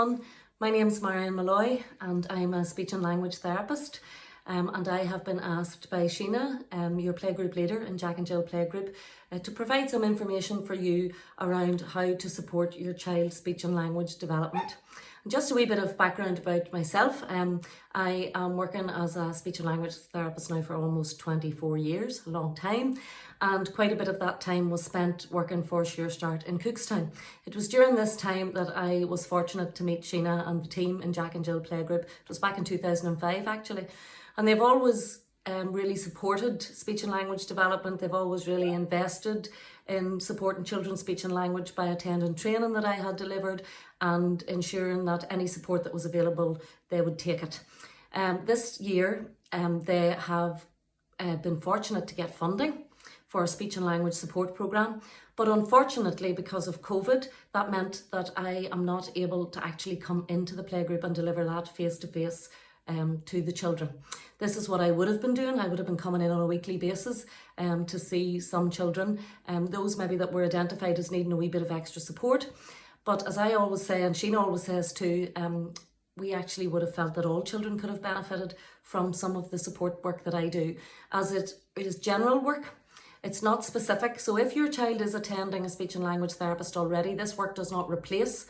everyone. My name's Marian Molloy and I'm a speech and language therapist. And I have been asked by Sheena, your playgroup leader in Jack and Jill Playgroup, to provide some information for you around how to support your child's speech and language development. Just a wee bit of background about myself. I am working as a speech and language therapist now for almost 24 years, a long time, and quite a bit of that time was spent working for Sure Start in Cookstown. It was during this time that I was fortunate to meet Sheena and the team in Jack and Jill Playgroup. It was back in 2005 actually, and they've always really supported speech and language development. They've always really invested in supporting children's speech and language by attending training that I had delivered and ensuring that any support that was available, they would take it. This year, they have been fortunate to get funding for a speech and language support programme. But unfortunately, because of COVID, that meant that I am not able to actually come into the playgroup and deliver that face-to-face to the children. This is what I would have been doing. I would have been coming in on a weekly basis to see some children, those maybe that were identified as needing a wee bit of extra support. But as I always say, and Sheena always says too, we actually would have felt that all children could have benefited from some of the support work that I do, as it is general work. It's not specific. So if your child is attending a speech and language therapist already, this work does not replace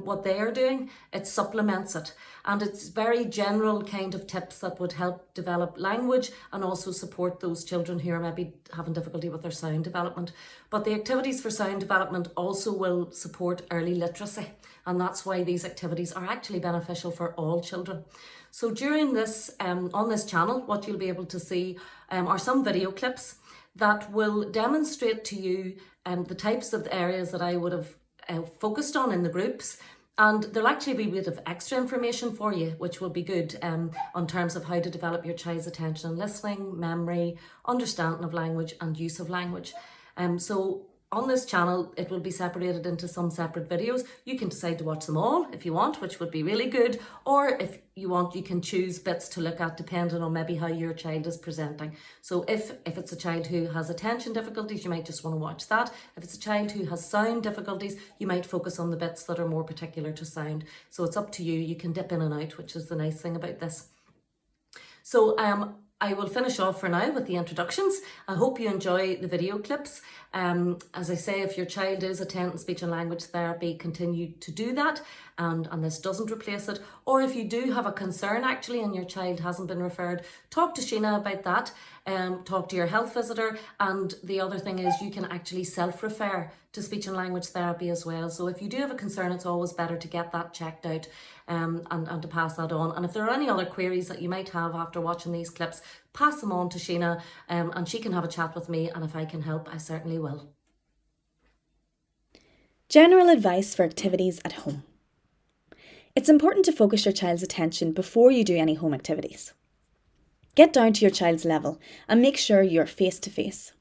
what they are doing, it supplements it. And it's very general kind of tips that would help develop language and also support those children who are maybe having difficulty with their sound development. But the activities for sound development also will support early literacy. And that's why these activities are actually beneficial for all children. So during this, on this channel, what you'll be able to see are some video clips that will demonstrate to you the types of areas that I would have focused on in the groups, and there'll actually be a bit of extra information for you which will be good on terms of how to develop your child's attention and listening, memory, understanding of language and use of language. So on this channel it will be separated into some separate videos. You can decide to watch them all if you want, which would be really good, or if you want you can choose bits to look at depending on maybe how your child is presenting. So if it's a child who has attention difficulties, you might just want to watch that. If it's a child who has sound difficulties, you might focus on the bits that are more particular to sound. So it's up to you. You can dip in and out, which is the nice thing about this. So I will finish off for now with the introductions. I hope you enjoy the video clips. As I say, if your child is attending speech and language therapy, continue to do that, and this doesn't replace it. Or if you do have a concern actually and your child hasn't been referred, talk to Sheena about that. Talk to your health visitor, and the other thing is you can actually self-refer to speech and language therapy as well. So if you do have a concern, it's always better to get that checked out and to pass that on. And if there are any other queries that you might have after watching these clips, pass them on to Sheena and she can have a chat with me, and if I can help, I certainly will. General advice for activities at home. It's important to focus your child's attention before you do any home activities. Get down to your child's level and make sure you're face-to-face.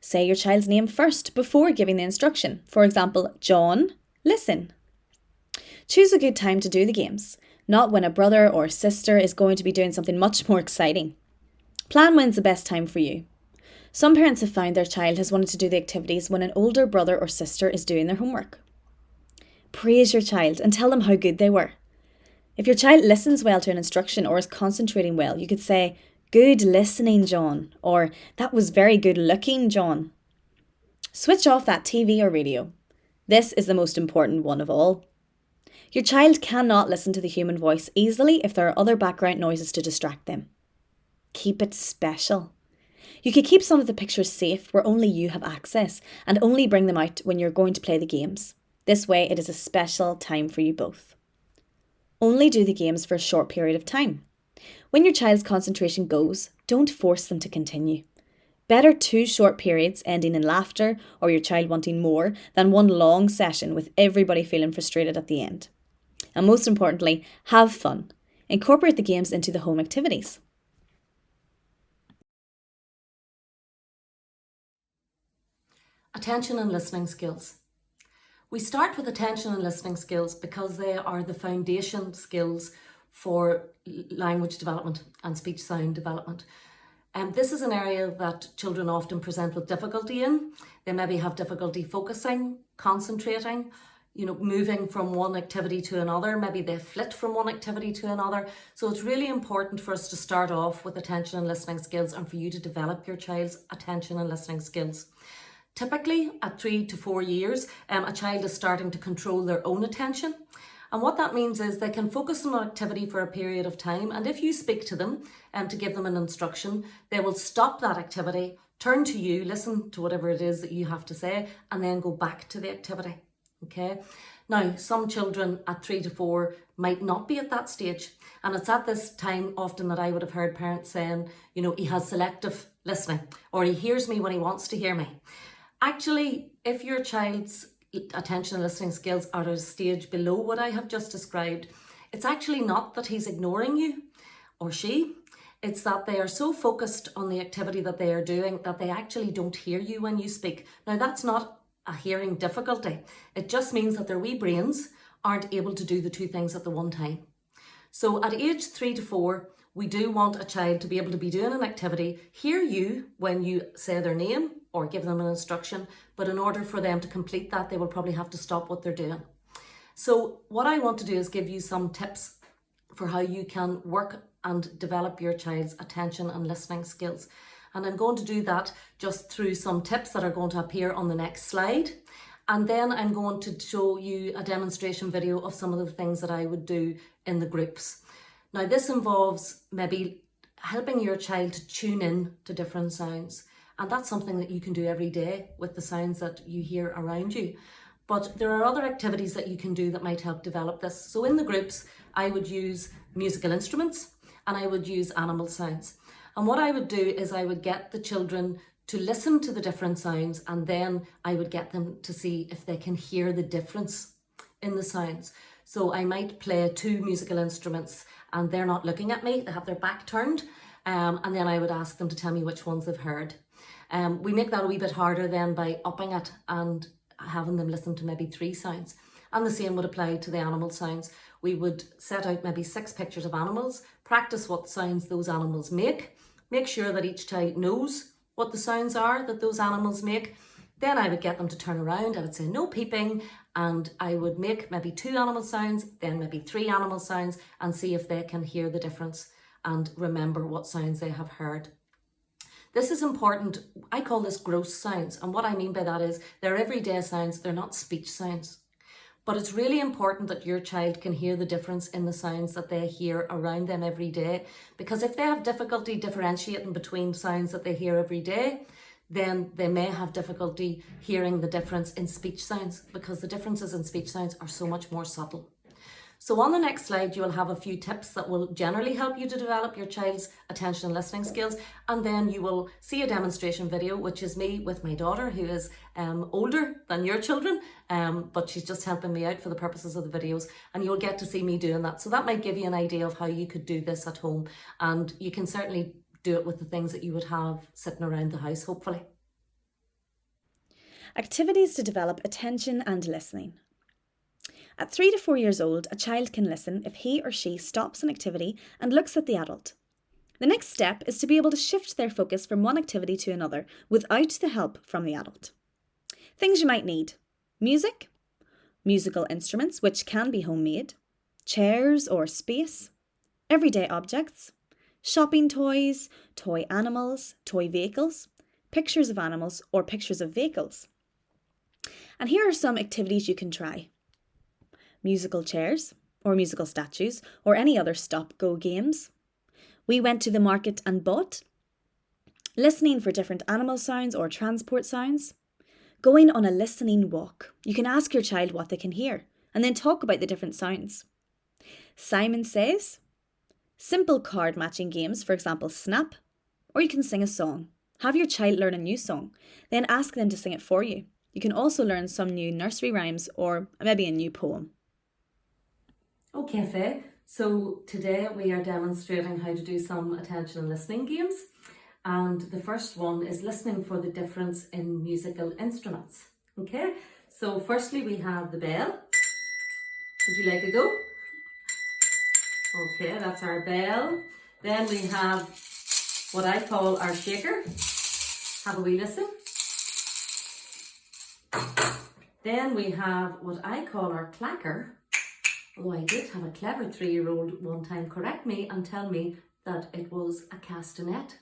Say your child's name first before giving the instruction. For example, John, listen. Choose a good time to do the games, not when a brother or sister is going to be doing something much more exciting. Plan when's the best time for you. Some parents have found their child has wanted to do the activities when an older brother or sister is doing their homework. Praise your child and tell them how good they were. If your child listens well to an instruction or is concentrating well, you could say, "Good listening, John," or "That was very good looking, John." Switch off that TV or radio. This is the most important one of all. Your child cannot listen to the human voice easily if there are other background noises to distract them. Keep it special. You could keep some of the pictures safe where only you have access and only bring them out when you're going to play the games. This way it is a special time for you both. Only do the games for a short period of time. When your child's concentration goes, don't force them to continue. Better 2 short periods ending in laughter or your child wanting more than one long session with everybody feeling frustrated at the end. And most importantly, have fun. Incorporate the games into the home activities. Attention and listening skills. We start with attention and listening skills because they are the foundation skills for language development and speech sound development. This is an area that children often present with difficulty in. They maybe have difficulty focusing, concentrating, moving from one activity to another. Maybe they flit from one activity to another. So it's really important for us to start off with attention and listening skills and for you to develop your child's attention and listening skills. Typically at 3 to 4 years, a child is starting to control their own attention. And what that means is they can focus on an activity for a period of time. And if you speak to them to give them an instruction, they will stop that activity, turn to you, listen to whatever it is that you have to say, and then go back to the activity. Okay. Now, some children at 3 to 4 might not be at that stage. And it's at this time often that I would have heard parents saying, he has selective listening, or he hears me when he wants to hear me. Actually, if your child's attention and listening skills are at a stage below what I have just described, it's actually not that he's ignoring you or she. It's that they are so focused on the activity that they are doing that they actually don't hear you when you speak. Now, that's not a hearing difficulty. It just means that their wee brains aren't able to do the two things at the one time. So at age 3 to 4, we do want a child to be able to be doing an activity, hear you when you say their name or give them an instruction, but in order for them to complete that, they will probably have to stop what they're doing. So what I want to do is give you some tips for how you can work and develop your child's attention and listening skills. And I'm going to do that just through some tips that are going to appear on the next slide. And then I'm going to show you a demonstration video of some of the things that I would do in the groups. Now, this involves maybe helping your child to tune in to different sounds. And that's something that you can do every day with the sounds that you hear around you. But there are other activities that you can do that might help develop this. So in the groups, I would use musical instruments and I would use animal sounds. And what I would do is I would get the children to listen to the different sounds, and then I would get them to see if they can hear the difference in the sounds. So I might play 2 musical instruments and they're not looking at me, they have their back turned, and then I would ask them to tell me which ones they've heard. We make that a wee bit harder then by upping it and having them listen to maybe 3 sounds. And the same would apply to the animal sounds. We would set out maybe 6 pictures of animals, practice what sounds those animals make sure that each child knows what the sounds are that those animals make. Then I would get them to turn around, I would say no peeping, and I would make maybe 2 animal sounds, then maybe 3 animal sounds, and see if they can hear the difference and remember what sounds they have heard. This is important. I call this gross sounds, and what I mean by that is they're everyday sounds, they're not speech sounds. But it's really important that your child can hear the difference in the sounds that they hear around them every day. Because if they have difficulty differentiating between sounds that they hear every day, then they may have difficulty hearing the difference in speech sounds, because the differences in speech sounds are so much more subtle. So on the next slide, you will have a few tips that will generally help you to develop your child's attention and listening skills. And then you will see a demonstration video, which is me with my daughter, who is older than your children, but she's just helping me out for the purposes of the videos. And you'll get to see me doing that. So that might give you an idea of how you could do this at home. And you can certainly do it with the things that you would have sitting around the house, hopefully. Activities to develop attention and listening. At 3 to 4 years old, a child can listen if he or she stops an activity and looks at the adult. The next step is to be able to shift their focus from one activity to another without the help from the adult. Things you might need: music, musical instruments which can be homemade, chairs or space, everyday objects, shopping toys, toy animals, toy vehicles, pictures of animals or pictures of vehicles. And here are some activities you can try. Musical chairs or musical statues or any other stop-go games. We went to the market and bought. Listening for different animal sounds or transport sounds. Going on a listening walk. You can ask your child what they can hear and then talk about the different sounds. Simon Says. Simple card matching games, for example, Snap. Or you can sing a song. Have your child learn a new song, then ask them to sing it for you. You can also learn some new nursery rhymes or maybe a new poem. Okay, Faye. So today we are demonstrating how to do some attention and listening games. And the first one is listening for the difference in musical instruments. Okay, so firstly we have the bell. Would you like a go? Okay, that's our bell. Then we have what I call our shaker. Have a wee listen. Then we have what I call our clacker. Oh, I did have a clever 3-year-old one time correct me and tell me that it was a castanet.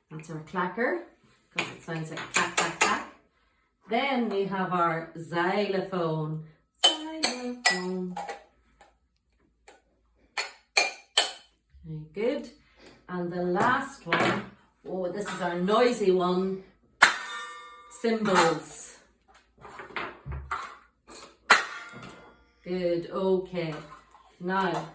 That's our clacker, because it sounds like clack, clack, clack. Then we have our xylophone. Xylophone. Very good. And the last one, oh, this is our noisy one, cymbals. Good, okay. Now,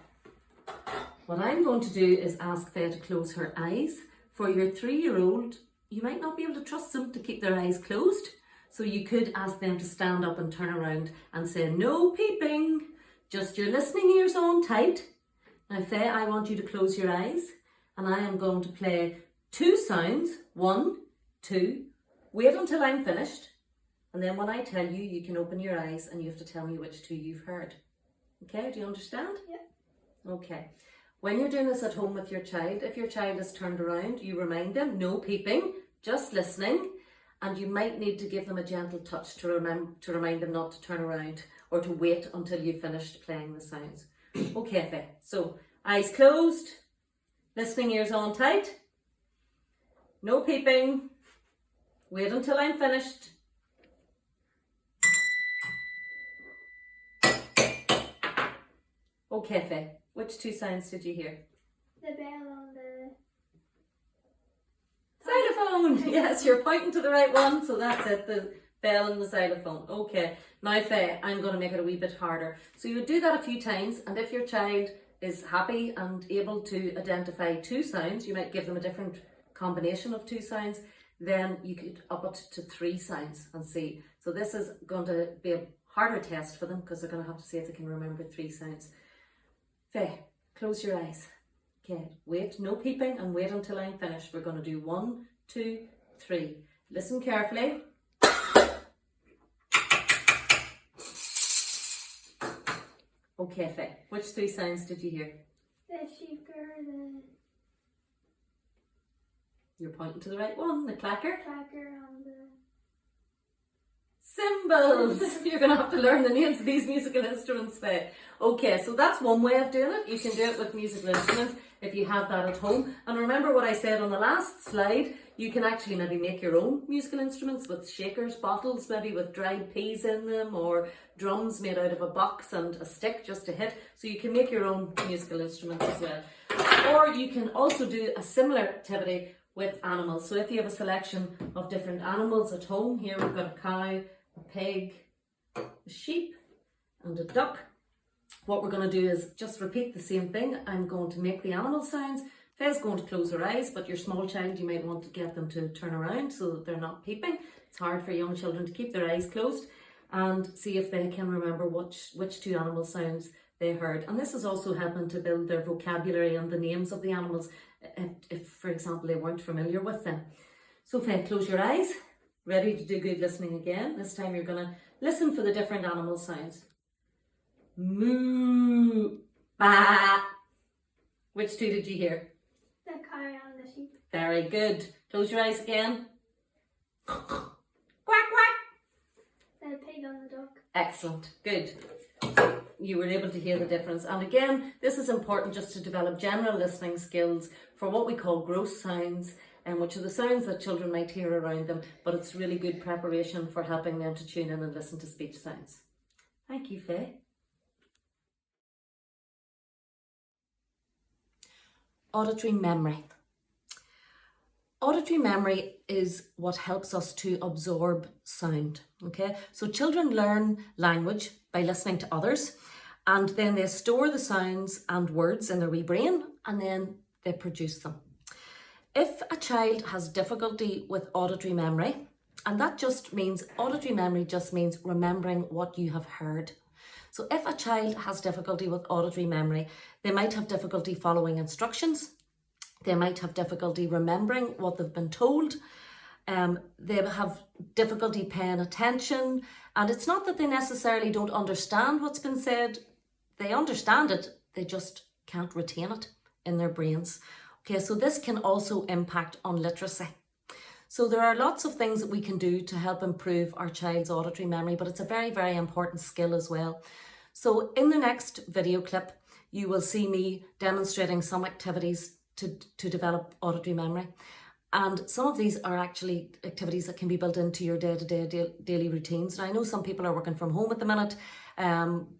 what I'm going to do is ask Faye to close her eyes. For your 3-year-old, you might not be able to trust them to keep their eyes closed. So you could ask them to stand up and turn around and say, no peeping, just your listening ears on tight. Now Faye, I want you to close your eyes and I am going to play 2 sounds, 1, 2, wait until I'm finished. And then when I tell you, you can open your eyes and you have to tell me which 2 you've heard. Okay, do you understand? Yeah. Okay. When you're doing this at home with your child, if your child is turned around, you remind them, no peeping, just listening. And you might need to give them a gentle touch to remind them not to turn around or to wait until you've finished playing the sounds. Okay, Faye. So, eyes closed, listening ears on tight, no peeping, wait until I'm finished. Okay, Faye. Which 2 sounds did you hear? The bell on the xylophone! Yes, you're pointing to the right one, so that's it, the bell and the xylophone. Okay, now Faye, I'm going to make it a wee bit harder. So you would do that a few times, and if your child is happy and able to identify 2 sounds, you might give them a different combination of 2 sounds, then you could up it to 3 sounds and see. So this is going to be a harder test for them because they're going to have to see if they can remember 3 sounds. Faye, close your eyes. Okay, wait, no peeping, and wait until I'm finished. We're going to do 1, 2, 3. Listen carefully. Okay, Faye, which 3 sounds did you hear? The shaker, the You're pointing to the right one, the clacker. clacker, and the Cymbals! You're going to have to learn the names of these musical instruments, Faye. Okay, so that's one way of doing it. You can do it with musical instruments if you have that at home. And remember what I said on the last slide, you can actually maybe make your own musical instruments with shakers, bottles, maybe with dried peas in them, or drums made out of a box and a stick just to hit. So you can make your own musical instruments as well. Or you can also do a similar activity with animals. So if you have a selection of different animals at home, here we've got a cow, a pig, a sheep and a duck. What we're going to do is just repeat the same thing. I'm going to make the animal sounds. Faye's going to close her eyes, but your small child, you might want to get them to turn around so that they're not peeping. It's hard for young children to keep their eyes closed, and see if they can remember which 2 animal sounds they heard. And this is also helping to build their vocabulary and the names of the animals if for example, they weren't familiar with them. So Faye, close your eyes. Ready to do good listening again. This time you're going to listen for the different animal sounds. Moo, ba. Which 2 did you hear? the cow and the sheep. Very good. Close your eyes again. Quack, quack. The pig and the duck. Excellent. Good. You were able to hear the difference. And again, this is important just to develop general listening skills for what we call gross sounds, and which are the sounds that children might hear around them, but it's really good preparation for helping them to tune in and listen to speech sounds. Thank you, Faye. Auditory memory. Auditory memory is what helps us to absorb sound, okay? So children learn language by listening to others, and then they store the sounds and words in their wee brain, and then they produce them. If a child has difficulty with auditory memory, and that just means, auditory memory just means remembering what you have heard. So if a child has difficulty with auditory memory, they might have difficulty following instructions. They might have difficulty remembering what they've been told. They have difficulty paying attention. And it's not that they necessarily don't understand what's been said. They understand it, they just can't retain it in their brains. Okay, so this can also impact on literacy. So there are lots of things that we can do to help improve our child's auditory memory, but it's a very, very important skill as well. So in the next video clip, you will see me demonstrating some activities to develop auditory memory. And some of these are actually activities that can be built into your day-to-day daily routines. And I know some people are working from home at the minute,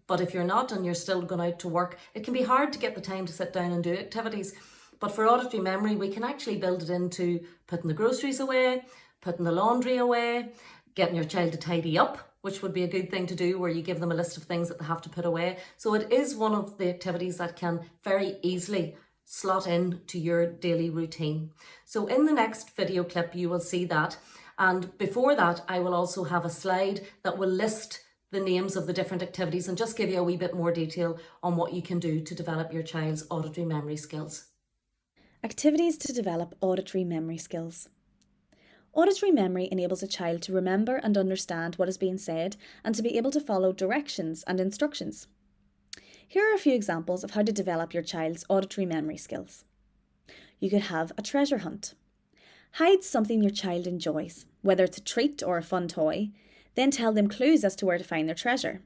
but if you're not and you're still going out to work, it can be hard to get the time to sit down and do activities. But for auditory memory, we can actually build it into putting the groceries away, putting the laundry away, getting your child to tidy up, which would be a good thing to do, where you give them a list of things that they have to put away. So it is one of the activities that can very easily slot in to your daily routine. So in the next video clip, you will see that. And before that, I will also have a slide that will list the names of the different activities and just give you a wee bit more detail on what you can do to develop your child's auditory memory skills. Activities to develop auditory memory skills. Auditory memory enables a child to remember and understand what is being said and to be able to follow directions and instructions. Here are a few examples of how to develop your child's auditory memory skills. You could have a treasure hunt. Hide something your child enjoys, whether it's a treat or a fun toy, then tell them clues as to where to find their treasure.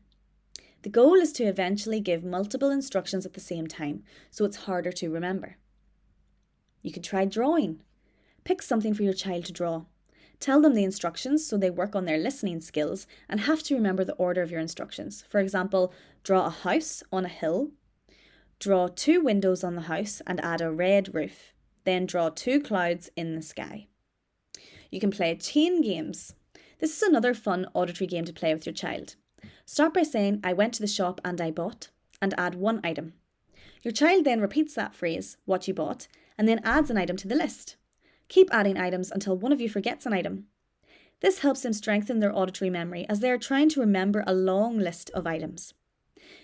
The goal is to eventually give multiple instructions at the same time, so it's harder to remember. You could try drawing. Pick something for your child to draw. Tell them the instructions so they work on their listening skills and have to remember the order of your instructions. For example, draw a house on a hill, draw 2 windows on the house and add a red roof, then draw 2 clouds in the sky. You can play chain games. This is another fun auditory game to play with your child. Start by saying, "I went to the shop and I bought," and add 1 item. Your child then repeats that phrase, "what you bought," and then adds an item to the list. Keep adding items until one of you forgets an item. This helps them strengthen their auditory memory as they are trying to remember a long list of items.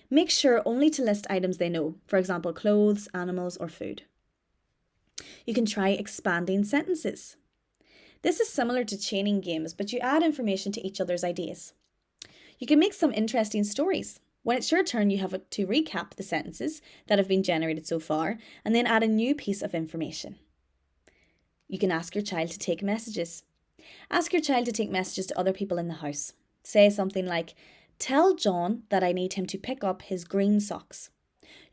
Make sure only to list items they know, for example, clothes, animals, or food. You can try expanding sentences. This is similar to chaining games, but you add information to each other's ideas. You can make some interesting stories. When it's your turn, you have to recap the sentences that have been generated so far and then add a new piece of information. You can ask your child to take messages. Ask your child to take messages to other people in the house. Say something like, "Tell John that I need him to pick up his green socks."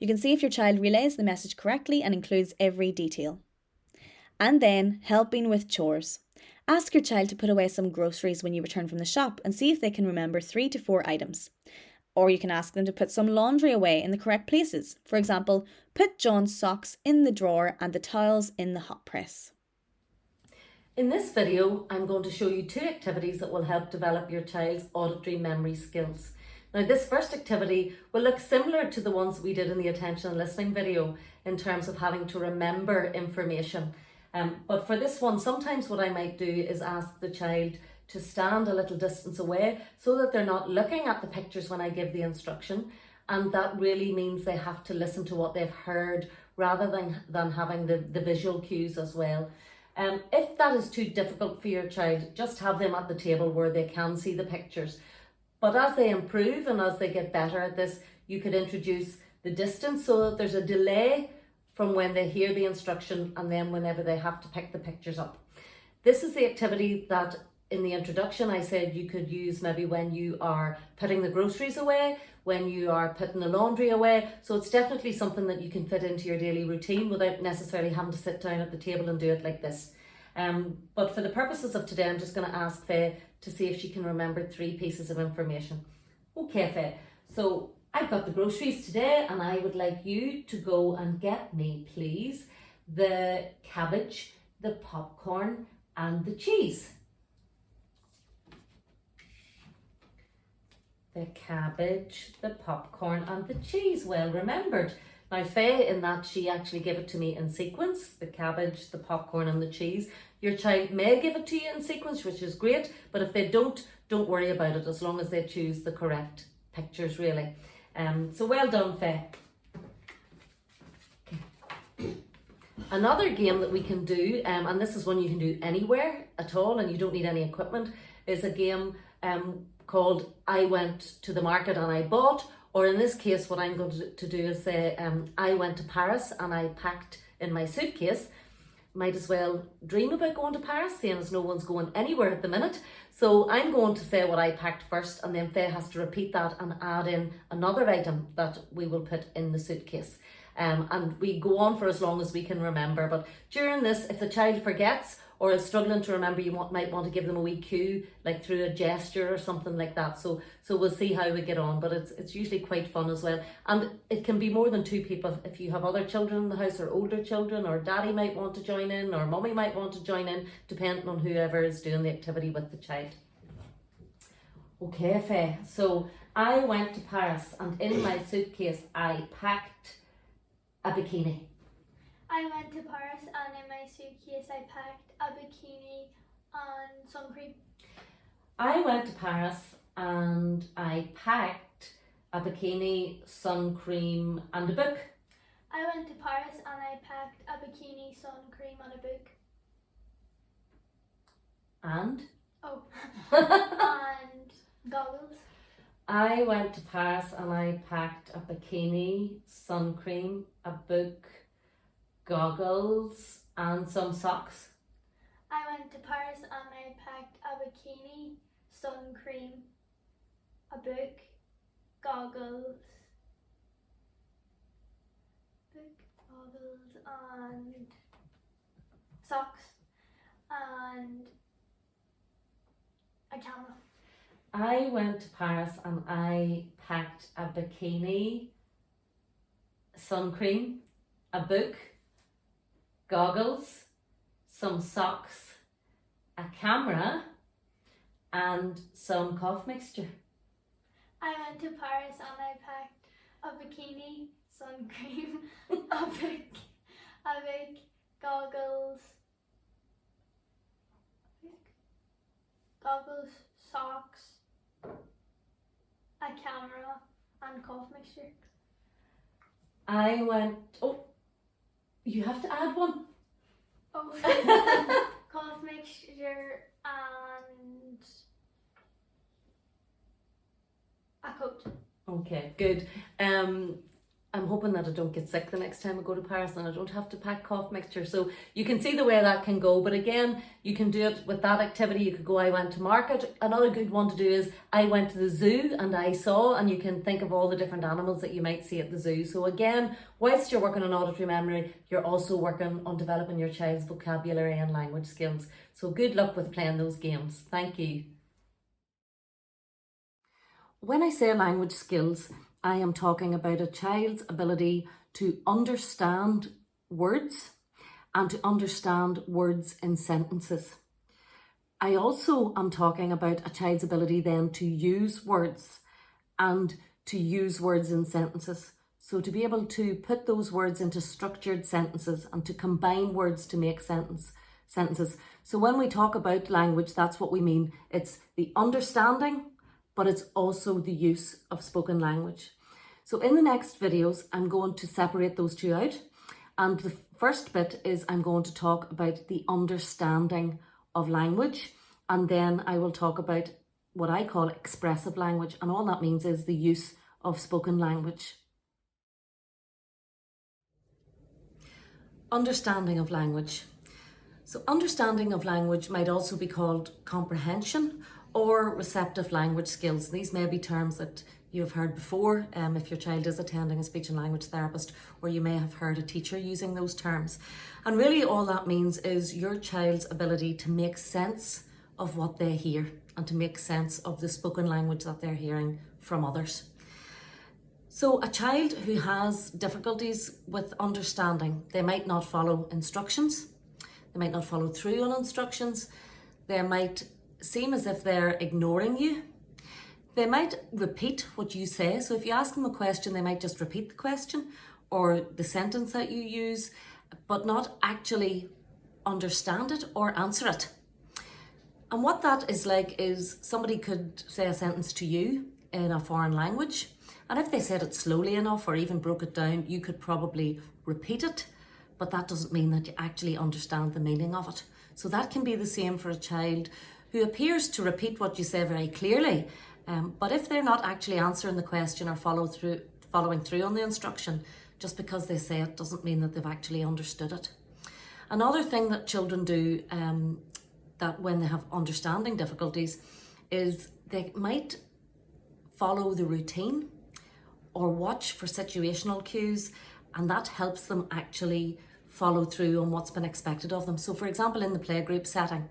You can see if your child relays the message correctly and includes every detail. And then, helping with chores. Ask your child to put away some groceries when you return from the shop and see if they can remember 3 to 4 items. Or you can ask them to put some laundry away in the correct places. For example, put John's socks in the drawer and the towels in the hot press. In this video, I'm going to show you 2 activities that will help develop your child's auditory memory skills. Now, this first activity will look similar to the ones we did in the attention and listening video in terms of having to remember information. But for this one, sometimes what I might do is ask the child to stand a little distance away so that they're not looking at the pictures when I give the instruction. And that really means they have to listen to what they've heard rather than having the visual cues as well. If that is too difficult for your child, just have them at the table where they can see the pictures. But as they improve and as they get better at this, you could introduce the distance so that there's a delay from when they hear the instruction and then whenever they have to pick the pictures up. This is the activity that in the introduction I said you could use maybe when you are putting the groceries away, when you are putting the laundry away. So it's definitely something that you can fit into your daily routine without necessarily having to sit down at the table and do it like this. But for the purposes of today, I'm just going to ask Faye to see if she can remember 3 pieces of information. Okay, Faye, so I've got the groceries today and I would like you to go and get me, please, the cabbage, the popcorn and the cheese. The cabbage, the popcorn and the cheese. Well remembered. Now Faye, in that she actually gave it to me in sequence, the cabbage, the popcorn and the cheese. Your child may give it to you in sequence, which is great, but if they don't worry about it as long as they choose the correct pictures really. So well done, Faye. Okay. Another game that we can do, and this is one you can do anywhere at all and you don't need any equipment, is a game called I went to the market and I bought, or in this case what I'm going to do is say I went to Paris and I packed in my suitcase. might as well dream about going to Paris, seeing as no one's going anywhere at the minute. So I'm going to say what I packed first, and then Faye has to repeat that and add in another item that we will put in the suitcase. And we go on for as long as we can remember. But during this, if the child forgets or is struggling to remember, you might want to give them a wee cue, like through a gesture or something like that. So we'll see how we get on, but it's usually quite fun as well. And it can be more than 2 people. If you have other children in the house or older children, or daddy might want to join in, or mummy might want to join in, depending on whoever is doing the activity with the child. Okay, Faye, so I went to Paris, and in my suitcase I packed a bikini. I went to Paris and in my suitcase I packed a bikini and sun cream. I went to Paris and I packed a bikini, sun cream and a book. I went to Paris and I packed a bikini, sun cream and a book. And? Oh, and goggles. I went to Paris and I packed a bikini, sun cream, a book, goggles and some socks. I went to Paris and I packed a bikini, sun cream, a book, goggles, and socks and a camera. I went to Paris and I packed a bikini, sun cream, a book, goggles, some socks, a camera and some cough mixture. I went to Paris and I packed a bikini, sun cream, a book, goggles, socks, a camera and cough mixture. I went, oh, you have to add one. Oh, cough mixture and a coat. Okay, good. I'm hoping that I don't get sick the next time I go to Paris and I don't have to pack cough mixture. So you can see the way that can go. But again, you can do it with that activity. You could go, I went to market. Another good one to do is I went to the zoo and I saw, and you can think of all the different animals that you might see at the zoo. So again, whilst you're working on auditory memory, you're also working on developing your child's vocabulary and language skills. So good luck with playing those games. Thank you. When I say language skills, I am talking about a child's ability to understand words and to understand words in sentences. I also am talking about a child's ability then to use words and to use words in sentences. So to be able to put those words into structured sentences and to combine words to make sentences. So when we talk about language, that's what we mean. It's the understanding, but it's also the use of spoken language. So in the next videos, I'm going to separate those two out. And the first bit is I'm going to talk about the understanding of language. And then I will talk about what I call expressive language. And all that means is the use of spoken language. Understanding of language. So understanding of language might also be called comprehension or receptive language skills. These may be terms that you have heard before if your child is attending a speech and language therapist, or you may have heard a teacher using those terms. And really all that means is your child's ability to make sense of what they hear and to make sense of the spoken language that they're hearing from others. So a child who has difficulties with understanding, they might not follow instructions, they might not follow through on instructions, they might seem as if they're ignoring you. They might repeat what you say. So if you ask them a question, they might just repeat the question or the sentence that you use, but not actually understand it or answer it. And what that is like is somebody could say a sentence to you in a foreign language, and if they said it slowly enough or even broke it down, you could probably repeat it, but that doesn't mean that you actually understand the meaning of it. So that can be the same for a child who appears to repeat what you say very clearly, but if they're not actually answering the question or following through on the instruction, just because they say it doesn't mean that they've actually understood it. Another thing that children do that when they have understanding difficulties is they might follow the routine or watch for situational cues, and that helps them actually follow through on what's been expected of them. So for example, in the playgroup setting,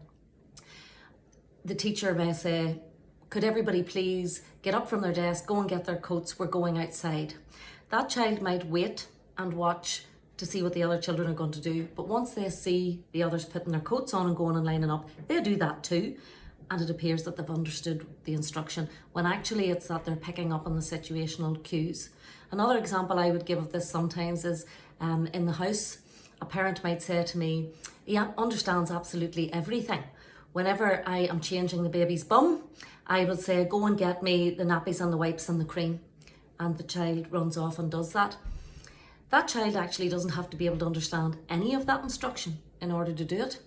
the teacher may say, could everybody please get up from their desk, go and get their coats, we're going outside. That child might wait and watch to see what the other children are going to do, but once they see the others putting their coats on and going and lining up, they do that too, and it appears that they've understood the instruction, when actually it's that they're picking up on the situational cues. Another example I would give of this sometimes is in the house, a parent might say to me, he understands absolutely everything. Whenever I am changing the baby's bum, I will say, go and get me the nappies and the wipes and the cream. And the child runs off and does that. That child actually doesn't have to be able to understand any of that instruction in order to do it,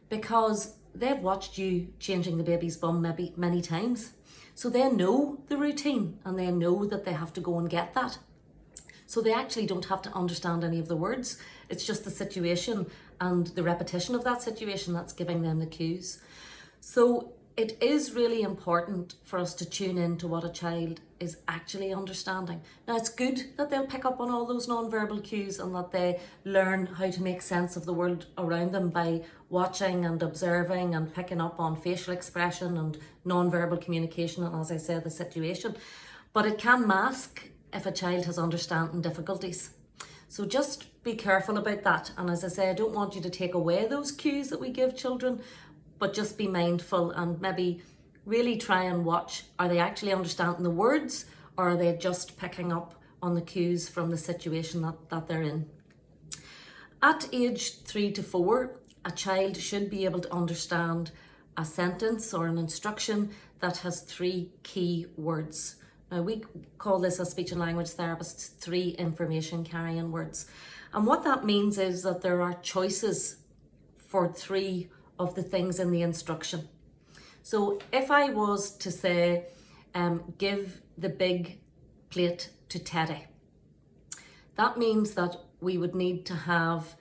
because they've watched you changing the baby's bum maybe many times. So they know the routine and they know that they have to go and get that. So they actually don't have to understand any of the words. It's just the situation and the repetition of that situation that's giving them the cues. So it is really important for us to tune in to what a child is actually understanding. Now, it's good that they'll pick up on all those non-verbal cues and that they learn how to make sense of the world around them by watching and observing and picking up on facial expression and non-verbal communication and, as I said, the situation. But it can mask if a child has understanding difficulties. So just be careful about that. And as I say, I don't want you to take away those cues that we give children, but just be mindful and maybe really try and watch, are they actually understanding the words, or are they just picking up on the cues from the situation that they're in? At age 3 to 4, a child should be able to understand a sentence or an instruction that has 3 key words. Now, we call this as speech and language therapists 3 information carrying words. And what that means is that there are choices for 3 of the things in the instruction. So if I was to say, give the big plate to Teddy, that means that we would need to have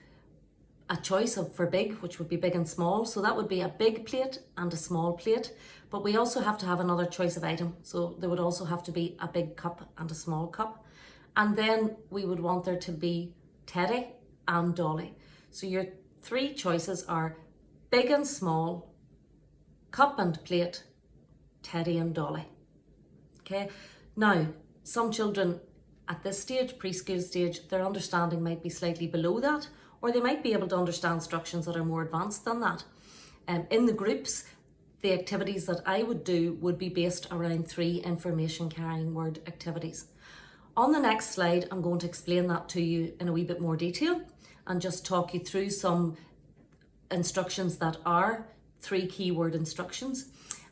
a choice for big, which would be big and small. So that would be a big plate and a small plate. But we also have to have another choice of item. So there would also have to be a big cup and a small cup. And then we would want there to be Teddy and Dolly. So your 3 choices are big and small, cup and plate, Teddy and Dolly. Okay. Now, some children at this stage, preschool stage, their understanding might be slightly below that, or they might be able to understand instructions that are more advanced than that. In the groups, the activities that I would do would be based around 3 information carrying word activities. On the next slide, I'm going to explain that to you in a wee bit more detail and just talk you through some instructions that are 3 keyword instructions.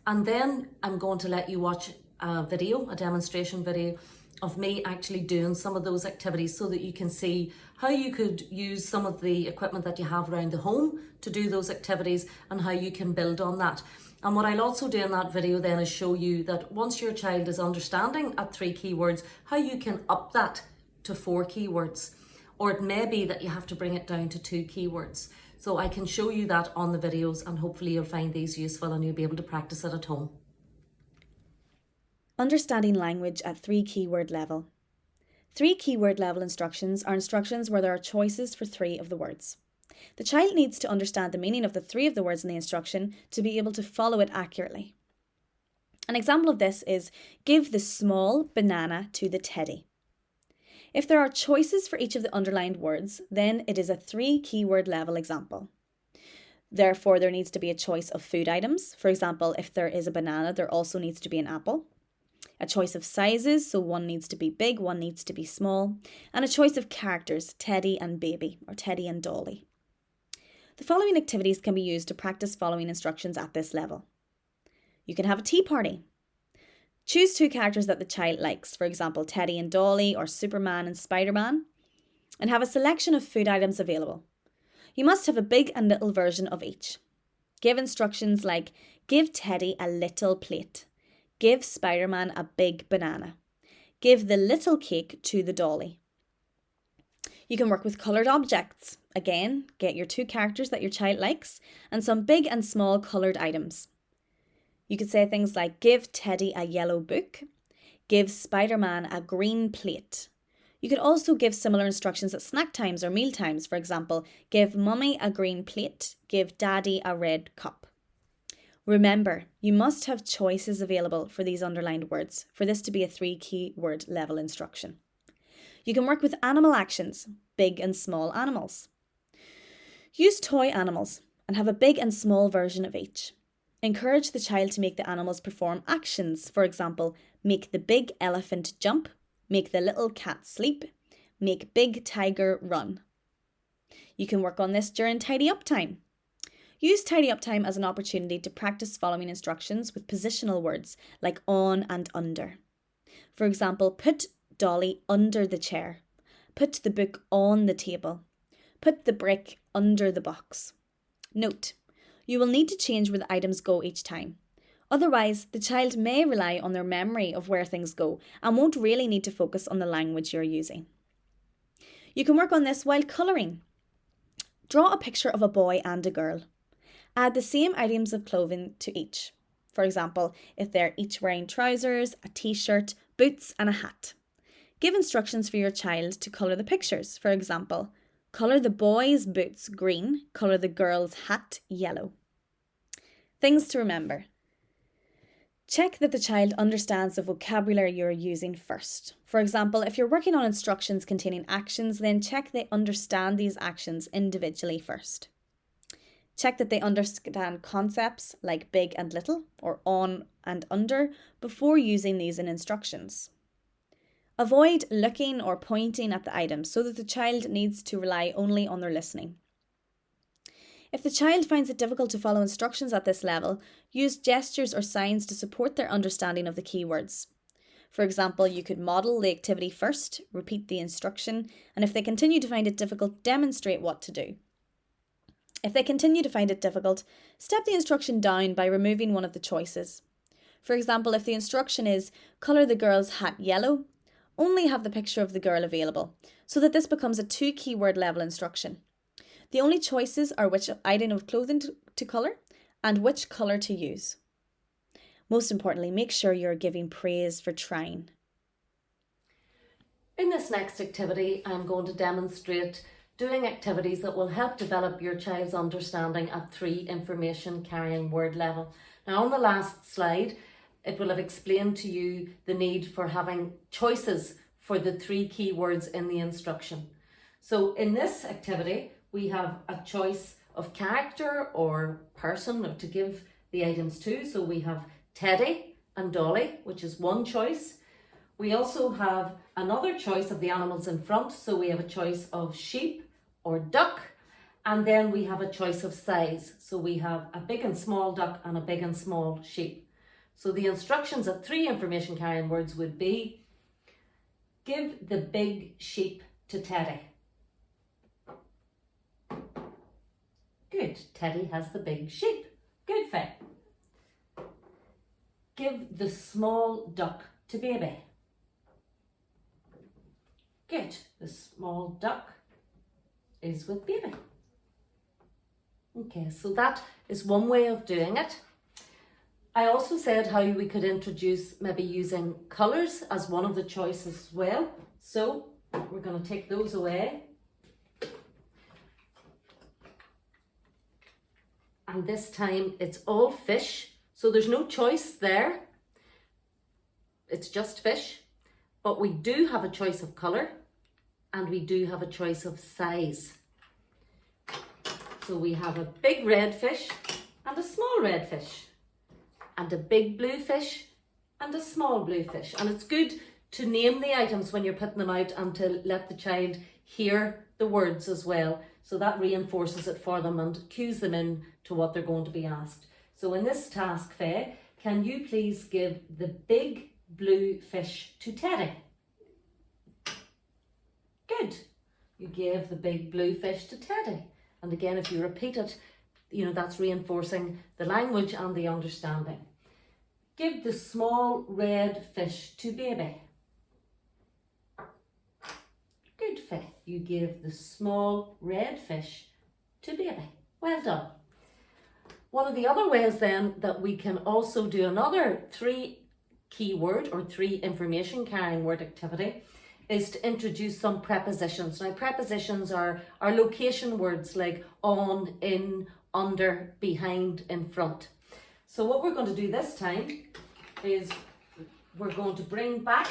And then I'm going to let you watch a video, a demonstration video of me actually doing some of those activities so that you can see how you could use some of the equipment that you have around the home to do those activities and how you can build on that. And what I'll also do in that video then is show you that once your child is understanding at 3 keywords, how you can up that to 4 keywords. Or it may be that you have to bring it down to 2 keywords. So I can show you that on the videos, and hopefully you'll find these useful and you'll be able to practice it at home. Understanding language at 3 keyword level. 3 keyword level instructions are instructions where there are choices for 3 of the words. The child needs to understand the meaning of the 3 of the words in the instruction to be able to follow it accurately. An example of this is, give the small banana to the Teddy. If there are choices for each of the underlined words, then it is a 3 keyword level example. Therefore, there needs to be a choice of food items. For example, if there is a banana, there also needs to be an apple. A choice of sizes, so one needs to be big, one needs to be small. And a choice of characters, Teddy and Baby, or Teddy and Dolly. The following activities can be used to practice following instructions at this level. You can have a tea party. Choose 2 characters that the child likes, for example, Teddy and Dolly or Superman and Spider-Man, and have a selection of food items available. You must have a big and little version of each. Give instructions like, give Teddy a little plate. Give Spider-Man a big banana. Give the little cake to the Dolly. You can work with coloured objects. Again, get your 2 characters that your child likes and some big and small coloured items. You could say things like, give Teddy a yellow book, give Spider-Man a green plate. You could also give similar instructions at snack times or meal times. For example, give Mummy a green plate, give Daddy a red cup. Remember, you must have choices available for these underlined words for this to be a 3 keyword level instruction. You can work with animal actions, big and small animals. Use toy animals and have a big and small version of each. Encourage the child to make the animals perform actions. For example, make the big elephant jump, make the little cat sleep, make big tiger run. You can work on this during tidy up time. Use tidy up time as an opportunity to practice following instructions with positional words like on and under. For example, put Dolly under the chair, put the book on the table, put the brick under the box. Note, you will need to change where the items go each time. Otherwise, the child may rely on their memory of where things go and won't really need to focus on the language you're using. You can work on this while colouring. Draw a picture of a boy and a girl. Add the same items of clothing to each. For example, if they're each wearing trousers, a t-shirt, boots and a hat. Give instructions for your child to colour the pictures. For example, colour the boy's boots green, colour the girl's hat yellow. Things to remember. Check that the child understands the vocabulary you're using first. For example, if you're working on instructions containing actions, then check they understand these actions individually first. Check that they understand concepts like big and little or on and under before using these in instructions. Avoid looking or pointing at the items so that the child needs to rely only on their listening. If the child finds it difficult to follow instructions at this level, use gestures or signs to support their understanding of the keywords. For example, you could model the activity first, repeat the instruction, and if they continue to find it difficult, demonstrate what to do. If they continue to find it difficult, step the instruction down by removing one of the choices. For example, if the instruction is colour the girl's hat yellow, only have the picture of the girl available, so that this becomes a 2 keyword level instruction. The only choices are which item of clothing to colour and which colour to use. Most importantly, make sure you're giving praise for trying. In this next activity, I'm going to demonstrate doing activities that will help develop your child's understanding at 3 information carrying word level. Now on the last slide, it will have explained to you the need for having choices for the 3 keywords in the instruction. So in this activity, we have a choice of character or person to give the items to. So we have Teddy and Dolly, which is one choice. We also have another choice of the animals in front. So we have a choice of sheep or duck. And then we have a choice of size. So we have a big and small duck and a big and small sheep. So the instructions at 3 information carrying words would be, give the big sheep to Teddy. Good, Teddy has the big sheep. Good, Faye. Give the small duck to Baby. Good, the small duck is with Baby. Okay, so that is one way of doing it. I also said how we could introduce maybe using colours as one of the choices as well. So we're going to take those away. And this time it's all fish. So there's no choice there. It's just fish. But we do have a choice of colour and we do have a choice of size. So we have a big red fish and a small red fish, and a big blue fish and a small blue fish. And it's good to name the items when you're putting them out and to let the child hear the words as well. So that reinforces it for them and cues them in to what they're going to be asked. So in this task, Faye, can you please give the big blue fish to Teddy? Good. You gave the big blue fish to Teddy. And again, if you repeat it, that's reinforcing the language and the understanding. Give the small red fish to Baby. Good, Faith. you gave the small red fish to baby. Well done. One of the other ways then that we can also do another 3 keyword or 3 information carrying word activity is to introduce some prepositions. Now prepositions are location words like on, in, under, behind, in front. So what we're going to do this time is we're going to bring back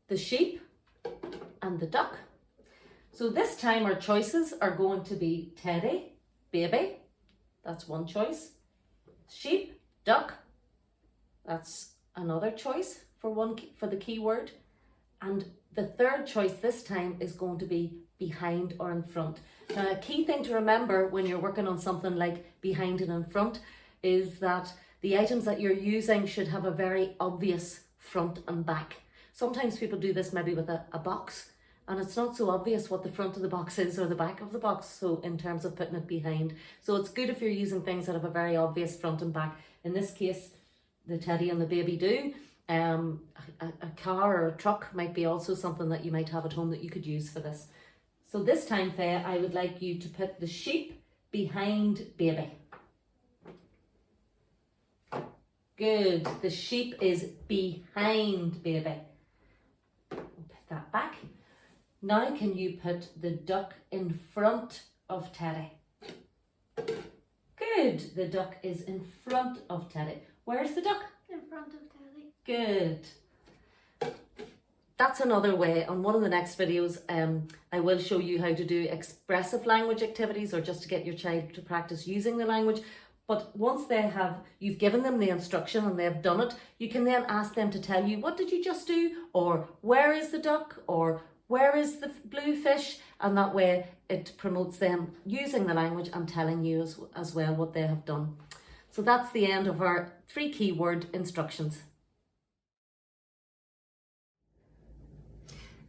the sheep and the duck. So this time our choices are going to be teddy, baby, that's one choice. Sheep, duck, that's another choice for the keyword. And the third choice this time is going to be behind or in front. Now a key thing to remember when you're working on something like behind and in front is that the items that you're using should have a very obvious front and back. Sometimes people do this maybe with a box, and it's not so obvious what the front of the box is or the back of the box, so in terms of putting it behind. So it's good if you're using things that have a very obvious front and back. In this case, the teddy and the baby do. A car or a truck might be also something that you might have at home that you could use for this. So this time, Faye, I would like you to put the sheep behind baby. Good, the sheep is behind baby. Put that back. Now can you put the duck in front of Teddy? Good, the duck is in front of Teddy. Where's the duck? In front of Teddy. Good. That's another way. On one of the next videos, I will show you how to do expressive language activities, or just to get your child to practice using the language. But once you've given them the instruction and they've done it, you can then ask them to tell you, what did you just do? Or where is the duck? Or where is the blue fish? And that way it promotes them using the language and telling you as well what they have done. So that's the end of our 3 keyword instructions.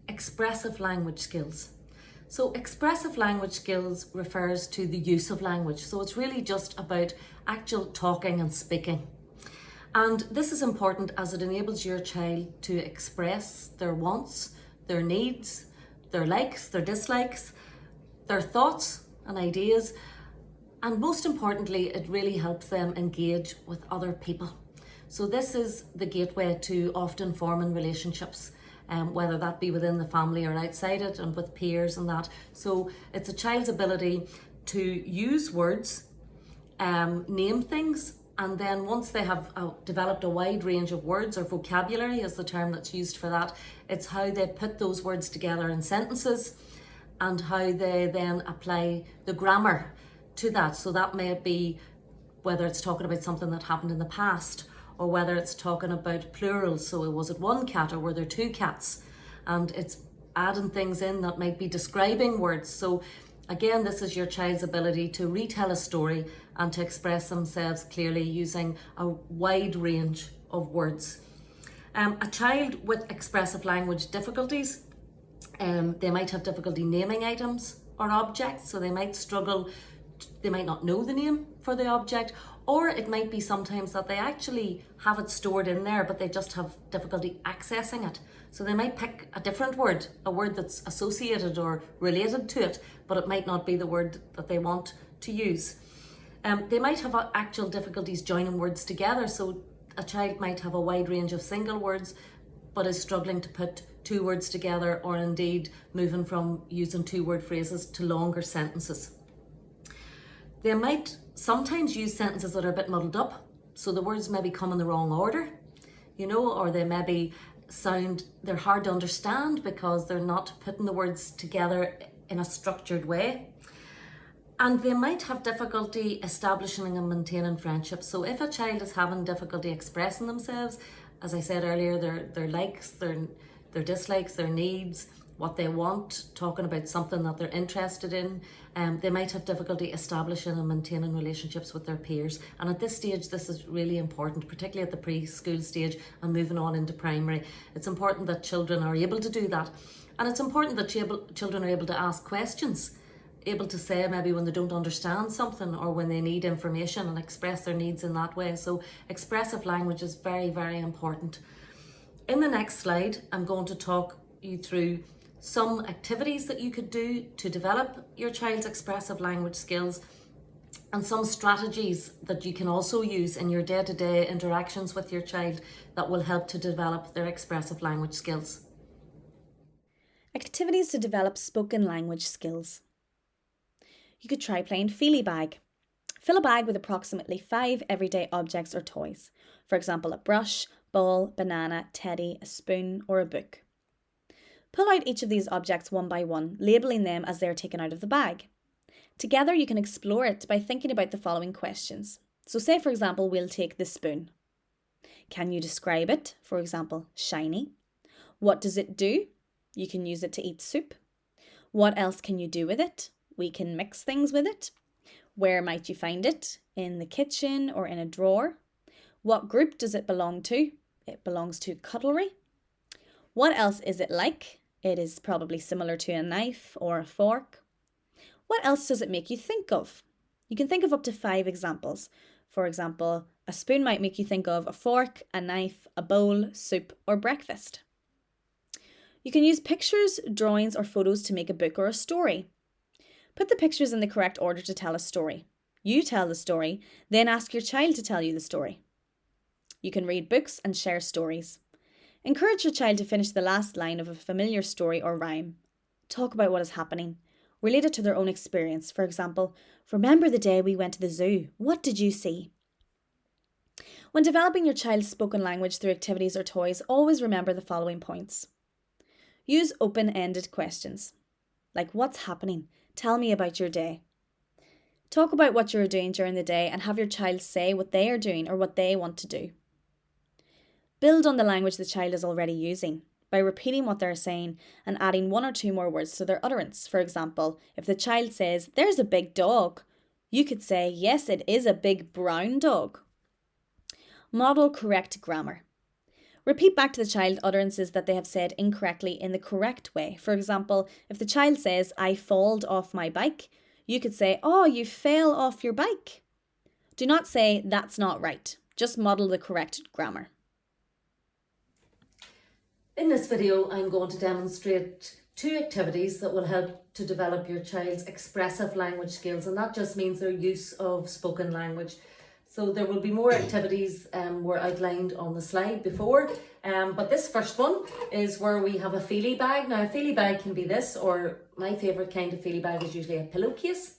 Expressive language skills. So expressive language skills refers to the use of language. So it's really just about actual talking and speaking. And this is important as it enables your child to express their wants, their needs, their likes, their dislikes, their thoughts and ideas. And most importantly, it really helps them engage with other people. So this is the gateway to often forming relationships. Whether that be within the family or outside it, and with peers and that. So it's a child's ability to use words, name things, and then once they have developed a wide range of words, or vocabulary is the term that's used for that, it's how they put those words together in sentences and how they then apply the grammar to that. So that may be whether it's talking about something that happened in the past, or whether it's talking about plurals, so was it 1 cat or were there 2 cats? And it's adding things in that might be describing words. So again, this is your child's ability to retell a story and to express themselves clearly using a wide range of words. A child with expressive language difficulties, they might have difficulty naming items or objects, so they might struggle, they might not know the name for the object, or it might be sometimes that they actually have it stored in there, but they just have difficulty accessing it. So they might pick a different word, a word that's associated or related to it, but it might not be the word that they want to use. They might have actual difficulties joining words together. So a child might have a wide range of single words, but is struggling to put 2 words together, or indeed moving from using 2-word phrases to longer sentences. They might sometimes use sentences that are a bit muddled up, so the words maybe come in the wrong order, or they maybe they're hard to understand because they're not putting the words together in a structured way. And they might have difficulty establishing and maintaining friendships. So if a child is having difficulty expressing themselves, as I said earlier, their likes, their dislikes, their needs, what they want, talking about something that they're interested in, they might have difficulty establishing and maintaining relationships with their peers. And at this stage, this is really important, particularly at the preschool stage and moving on into primary. It's important that children are able to do that. And it's important that children are able to ask questions, able to say maybe when they don't understand something or when they need information, and express their needs in that way. So expressive language is very, very important. In the next slide, I'm going to talk you through some activities that you could do to develop your child's expressive language skills, and some strategies that you can also use in your day-to-day interactions with your child that will help to develop their expressive language skills. Activities to develop spoken language skills. You could try playing feely bag. Fill a bag with approximately 5 everyday objects or toys. For example, a brush, ball, banana, teddy, a spoon, or a book. Pull out each of these objects one by one, labelling them as they are taken out of the bag. Together you can explore it by thinking about the following questions. So say, for example, we'll take the spoon. Can you describe it? For example, shiny. What does it do? You can use it to eat soup. What else can you do with it? We can mix things with it. Where might you find it? In the kitchen or in a drawer? What group does it belong to? It belongs to cutlery. What else is it like? It is probably similar to a knife or a fork. What else does it make you think of? You can think of up to 5 examples. For example, a spoon might make you think of a fork, a knife, a bowl, soup, or breakfast. You can use pictures, drawings, or photos to make a book or a story. Put the pictures in the correct order to tell a story. You tell the story, then ask your child to tell you the story. You can read books and share stories. Encourage your child to finish the last line of a familiar story or rhyme. Talk about what is happening. Relate it to their own experience. For example, remember the day we went to the zoo. What did you see? When developing your child's spoken language through activities or toys, always remember the following points. Use open-ended questions, like what's happening? Tell me about your day. Talk about what you are doing during the day and have your child say what they are doing or what they want to do. Build on the language the child is already using by repeating what they're saying and adding 1 or 2 more words to their utterance. For example, if the child says, "There's a big dog," you could say, "Yes, it is a big brown dog." Model correct grammar. Repeat back to the child utterances that they have said incorrectly in the correct way. For example, if the child says, "I falled off my bike," you could say, "Oh, you fell off your bike." Do not say, "That's not right." Just model the correct grammar. In this video, I'm going to demonstrate 2 activities that will help to develop your child's expressive language skills, and that just means their use of spoken language. So there will be more activities were outlined on the slide before, but this first one is where we have a feely bag. Now a feely bag can be this, or my favourite kind of feely bag is usually a pillowcase.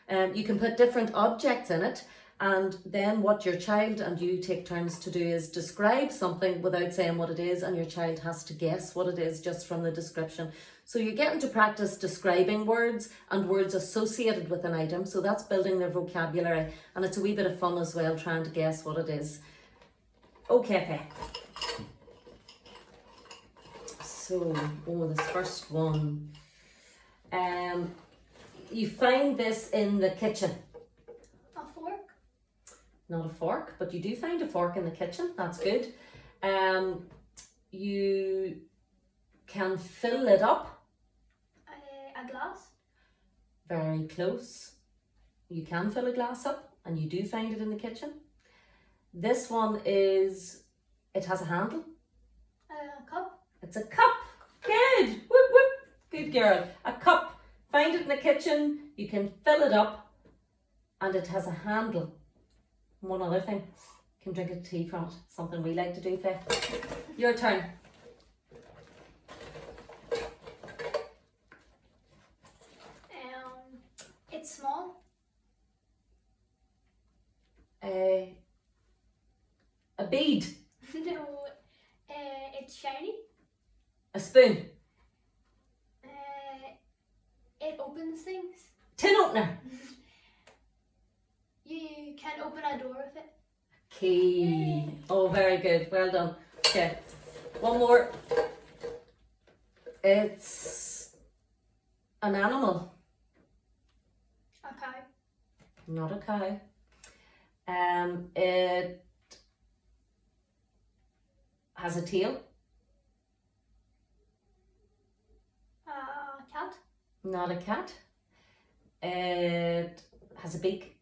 You can put different objects in it, and then what your child and you take turns to do is describe something without saying what it is, and your child has to guess what it is just from the description. So you're getting to practice describing words and words associated with an item, so that's building their vocabulary, and it's a wee bit of fun as well trying to guess what it is. Okay, so this first one, you find this in the kitchen. A fork. Not a fork, but you do find a fork in the kitchen. That's good. You can fill it up. A glass. Very close. You can fill a glass up, and you do find it in the kitchen. This one is, it has a handle. A cup. It's a cup. Good. Whoop whoop. Good girl. A cup. Find it in the kitchen. You can fill it up, and it has a handle. One other thing, you can drink a tea from it. Something we like to do, Faye. Your turn. It's small. A bead. No. It's shiny. A spoon. It opens things. Tin opener. You can open a door with it. Key. Yay. Oh, very good. Well done. Okay. One more. It's an animal. A cow. Not a cow. It has a tail. A cat. Not a cat. It has a beak.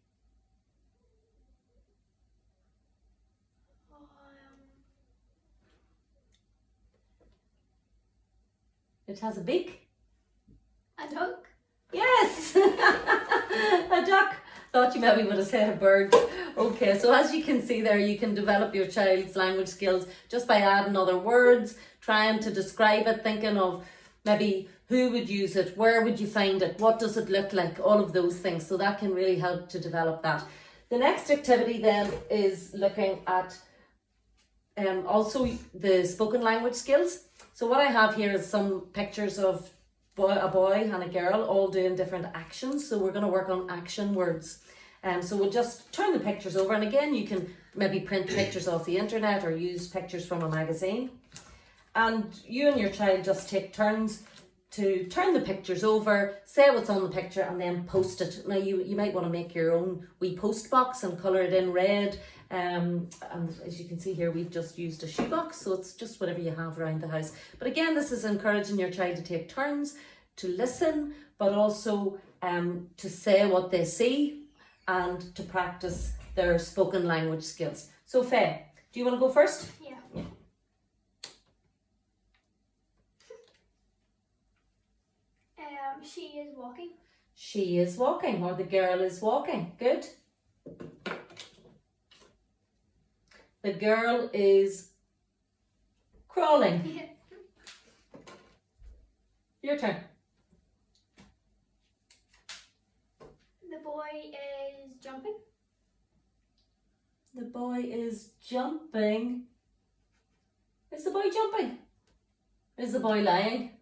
It has a beak. A duck. Yes! A duck. Thought you maybe would have said a bird. Okay, so as you can see there, you can develop your child's language skills just by adding other words, trying to describe it, thinking of maybe who would use it, where would you find it, what does it look like, all of those things. So that can really help to develop that. The next activity then is looking at also the spoken language skills. So what I have here is some pictures of a boy and a girl all doing different actions. So we're going to work on action words. So we'll just turn the pictures over, and again you can maybe print pictures off the internet or use pictures from a magazine. And you and your child just take turns to turn the pictures over, say what's on the picture, and then post it. Now you might want to make your own wee post box and colour it in red. And as you can see here, we've just used a shoebox, so it's just whatever you have around the house. But again, this is encouraging your child to take turns, to listen, but also to say what they see and to practice their spoken language skills. So Faye, do you want to go first? Yeah. She is walking. She is walking, or the girl is walking. Good. The girl is crawling. Your turn. The boy is jumping. The boy is jumping. Is the boy jumping? Is the boy lying?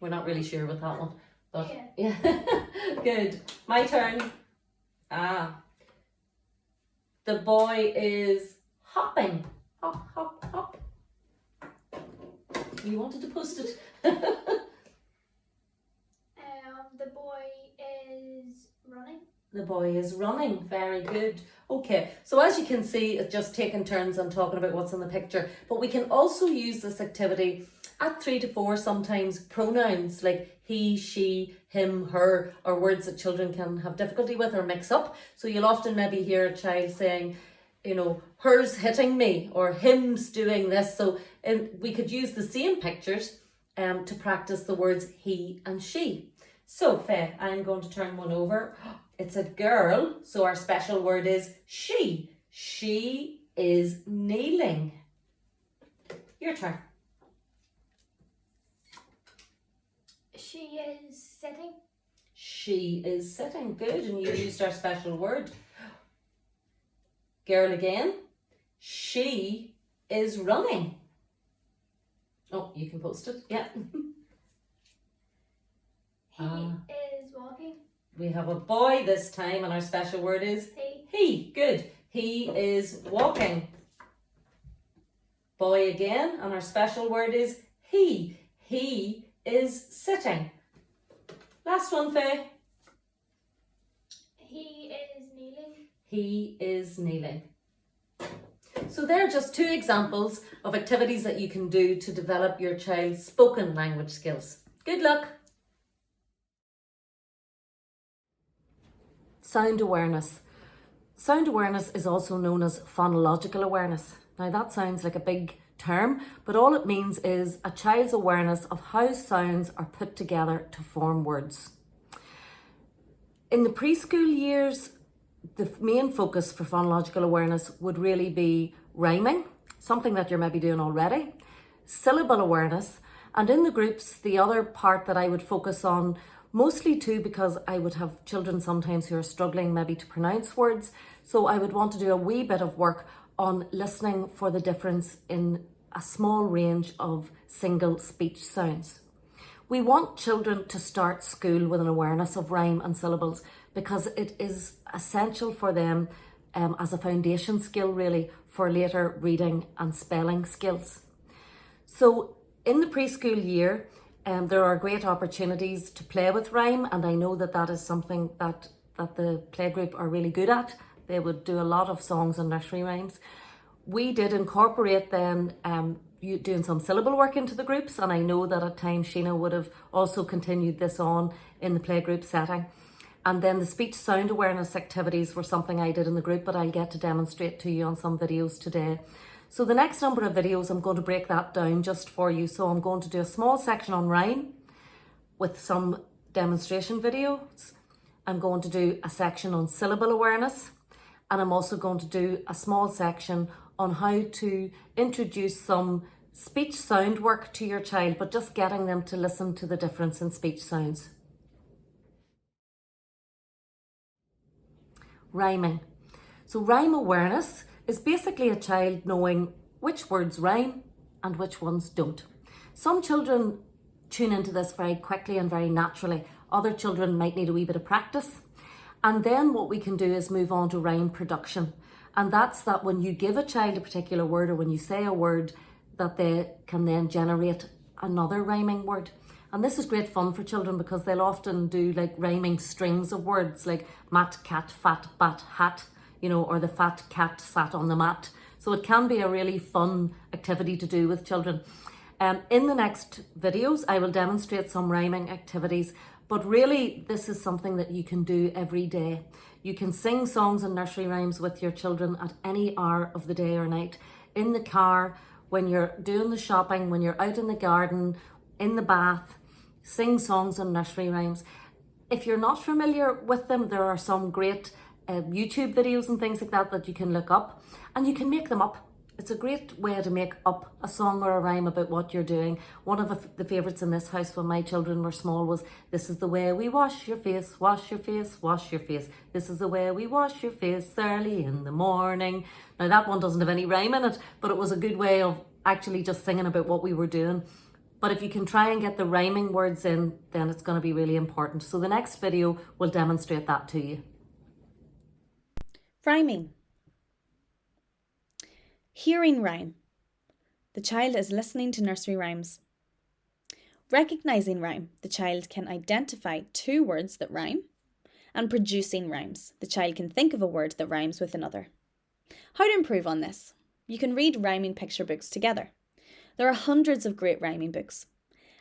We're not really sure with that one. But yeah. Good. My turn. The boy is hopping. Hop, hop, hop. You wanted to post it. The boy is running. The boy is running. Very good. Okay, so as you can see, it's just taking turns on talking about what's in the picture. But we can also use this activity at 3 to 4, sometimes pronouns like he, she, him, her, or words that children can have difficulty with or mix up. So you'll often maybe hear a child saying, you know, her's hitting me or him's doing this. So we could use the same pictures to practice the words he and she. So Faye, I'm going to turn one over. It's a girl, so our special word is she. She is kneeling. Your turn. She is sitting. She is sitting. Good, and you used our special word. Girl again. She is running. Oh, you can post it. Yeah. He is walking. We have a boy this time, and our special word is He. he. Good. He is walking. Boy again, and our special word is he. He is sitting. Last one, Faye. He is kneeling. He is kneeling. So there are just 2 examples of activities that you can do to develop your child's spoken language skills. Good luck. Sound awareness. Sound awareness is also known as phonological awareness. Now that sounds like a big term, but all it means is a child's awareness of how sounds are put together to form words. In the preschool years, the main focus for phonological awareness would really be rhyming, something that you're maybe doing already, syllable awareness, and in the groups, the other part that I would focus on, mostly too because I would have children sometimes who are struggling maybe to pronounce words, so I would want to do a wee bit of work on listening for the difference in a small range of single speech sounds. We want children to start school with an awareness of rhyme and syllables because it is essential for them as a foundation skill really for later reading and spelling skills. So in the preschool year, there are great opportunities to play with rhyme, and I know that that is something that the playgroup are really good at. They would do a lot of songs and nursery rhymes. We did incorporate then doing some syllable work into the groups, and I know that at times Sheena would have also continued this on in the playgroup setting. And then the speech sound awareness activities were something I did in the group, but I'll get to demonstrate to you on some videos today. So the next number of videos, I'm going to break that down just for you. So I'm going to do a small section on rhyme with some demonstration videos. I'm going to do a section on syllable awareness, and I'm also going to do a small section on how to introduce some speech sound work to your child, but just getting them to listen to the difference in speech sounds. Rhyming. So rhyme awareness is basically a child knowing which words rhyme and which ones don't. Some children tune into this very quickly and very naturally. Other children might need a wee bit of practice. And then what we can do is move on to rhyme production. And that's that when you give a child a particular word, or when you say a word, that they can then generate another rhyming word. And this is great fun for children because they'll often do like rhyming strings of words like mat, cat, fat, bat, hat, or the fat cat sat on the mat. So it can be a really fun activity to do with children. In the next videos, I will demonstrate some rhyming activities, but really this is something that you can do every day. You can sing songs and nursery rhymes with your children at any hour of the day or night, in the car, when you're doing the shopping, when you're out in the garden, in the bath. Sing songs and nursery rhymes. If you're not familiar with them, there are some great YouTube videos and things like that you can look up, and you can make them up. It's a great way to make up a song or a rhyme about what you're doing. One of the favourites in this house when my children were small was, "This is the way we wash your face, wash your face, wash your face. This is the way we wash your face early in the morning." Now that one doesn't have any rhyme in it, but it was a good way of actually just singing about what we were doing. But if you can try and get the rhyming words in, then it's going to be really important. So the next video will demonstrate that to you. Rhyming. Hearing rhyme. The child is listening to nursery rhymes. Recognizing rhyme. The child can identify two words that rhyme. And producing rhymes. The child can think of a word that rhymes with another. How to improve on this? You can read rhyming picture books together. There are hundreds of great rhyming books.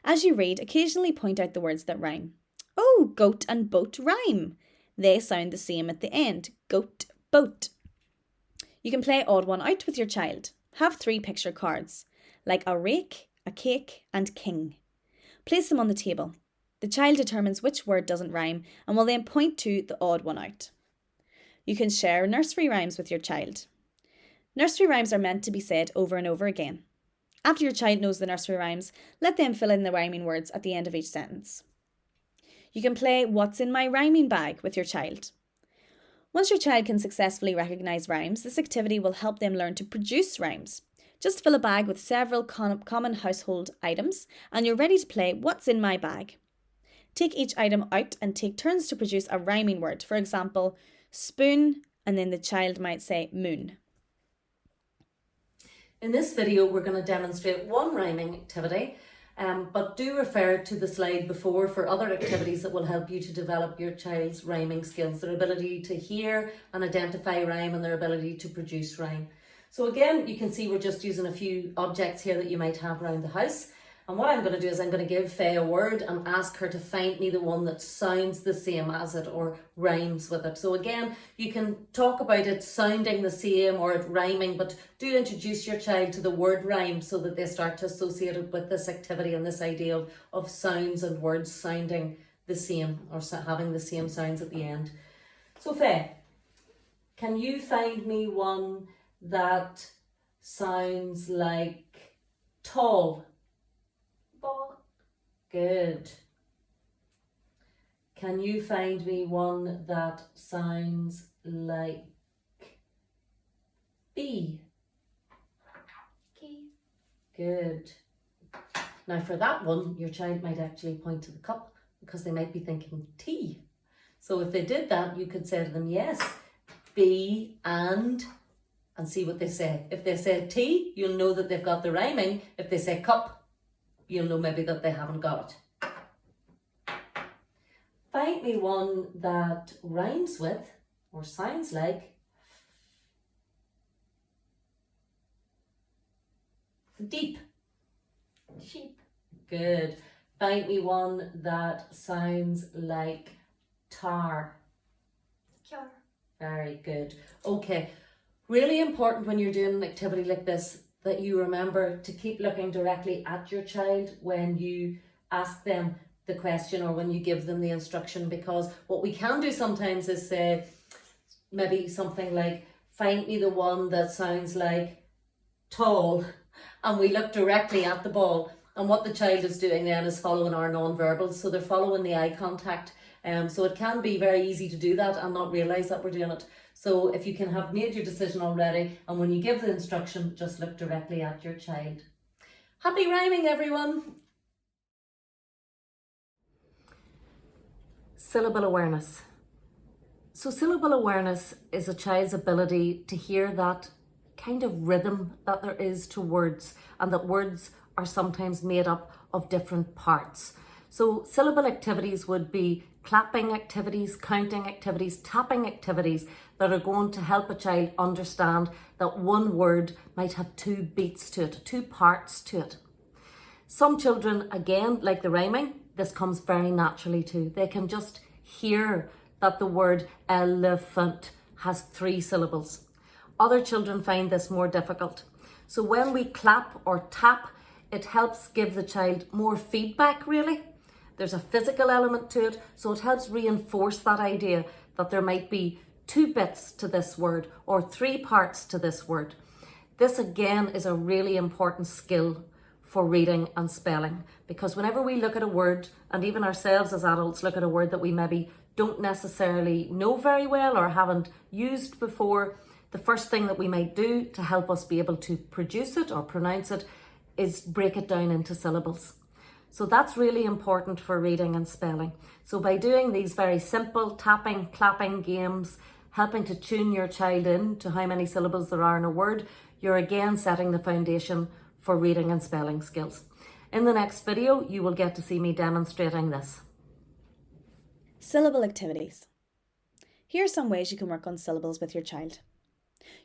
As you read, occasionally point out the words that rhyme. Oh, goat and boat rhyme. They sound the same at the end. Goat, boat. You can play odd one out with your child. Have 3 picture cards, like a rake, a cake, and king. Place them on the table. The child determines which word doesn't rhyme and will then point to the odd one out. You can share nursery rhymes with your child. Nursery rhymes are meant to be said over and over again. After your child knows the nursery rhymes, let them fill in the rhyming words at the end of each sentence. You can play What's in my rhyming bag with your child. Once your child can successfully recognise rhymes, this activity will help them learn to produce rhymes. Just fill a bag with several common household items and you're ready to play What's in my bag. Take each item out and take turns to produce a rhyming word. For example, spoon, and then the child might say moon. In this video, we're going to demonstrate one rhyming activity, but do refer to the slide before for other activities that will help you to develop your child's rhyming skills, their ability to hear and identify rhyme and their ability to produce rhyme. So again, you can see we're just using a few objects here that you might have around the house. And what I'm going to do is I'm going to give Faye a word and ask her to find me the one that sounds the same as it or rhymes with it. So again, you can talk about it sounding the same or it rhyming, but do introduce your child to the word rhyme so that they start to associate it with this activity and this idea of sounds and words sounding the same or having the same sounds at the end. So Faye, can you find me one that sounds like tall? Ball. Good. Can you find me one that sounds like bee? Key. Good. Now for that one, your child might actually point to the cup because they might be thinking tea. So if they did that, you could say to them, yes, bee and see what they say. If they say tea, you'll know that they've got the rhyming. If they say cup, you'll know maybe that they haven't got it. Find me one that rhymes with or sounds like deep. Sheep. Good. Find me one that sounds like tar. Car. Very good. Okay. Really important when you're doing an activity like this that you remember to keep looking directly at your child when you ask them the question or when you give them the instruction, because what we can do sometimes is say maybe something like, find me the one that sounds like tall, and we look directly at the ball, and what the child is doing then is following our non-verbals, so they're following the eye contact. So it can be very easy to do that and not realise that we're doing it. So if you can have made your decision already, and when you give the instruction, just look directly at your child. Happy rhyming, everyone! Syllable awareness. So syllable awareness is a child's ability to hear that kind of rhythm that there is to words, and that words are sometimes made up of different parts. So syllable activities would be clapping activities, counting activities, tapping activities that are going to help a child understand that one word might have two beats to it, two parts to it. Some children, again, like the rhyming, this comes very naturally too. They can just hear that the word elephant has 3 syllables. Other children find this more difficult. So when we clap or tap, it helps give the child more feedback, really. There's a physical element to it, so it helps reinforce that idea that there might be 2 bits to this word or 3 parts to this word. This again is a really important skill for reading and spelling, because whenever we look at a word, and even ourselves as adults look at a word that we maybe don't necessarily know very well or haven't used before, the first thing that we might do to help us be able to produce it or pronounce it is break it down into syllables. So that's really important for reading and spelling. So by doing these very simple tapping, clapping games, helping to tune your child in to how many syllables there are in a word, you're again setting the foundation for reading and spelling skills. In the next video, you will get to see me demonstrating this. Syllable activities. Here are some ways you can work on syllables with your child.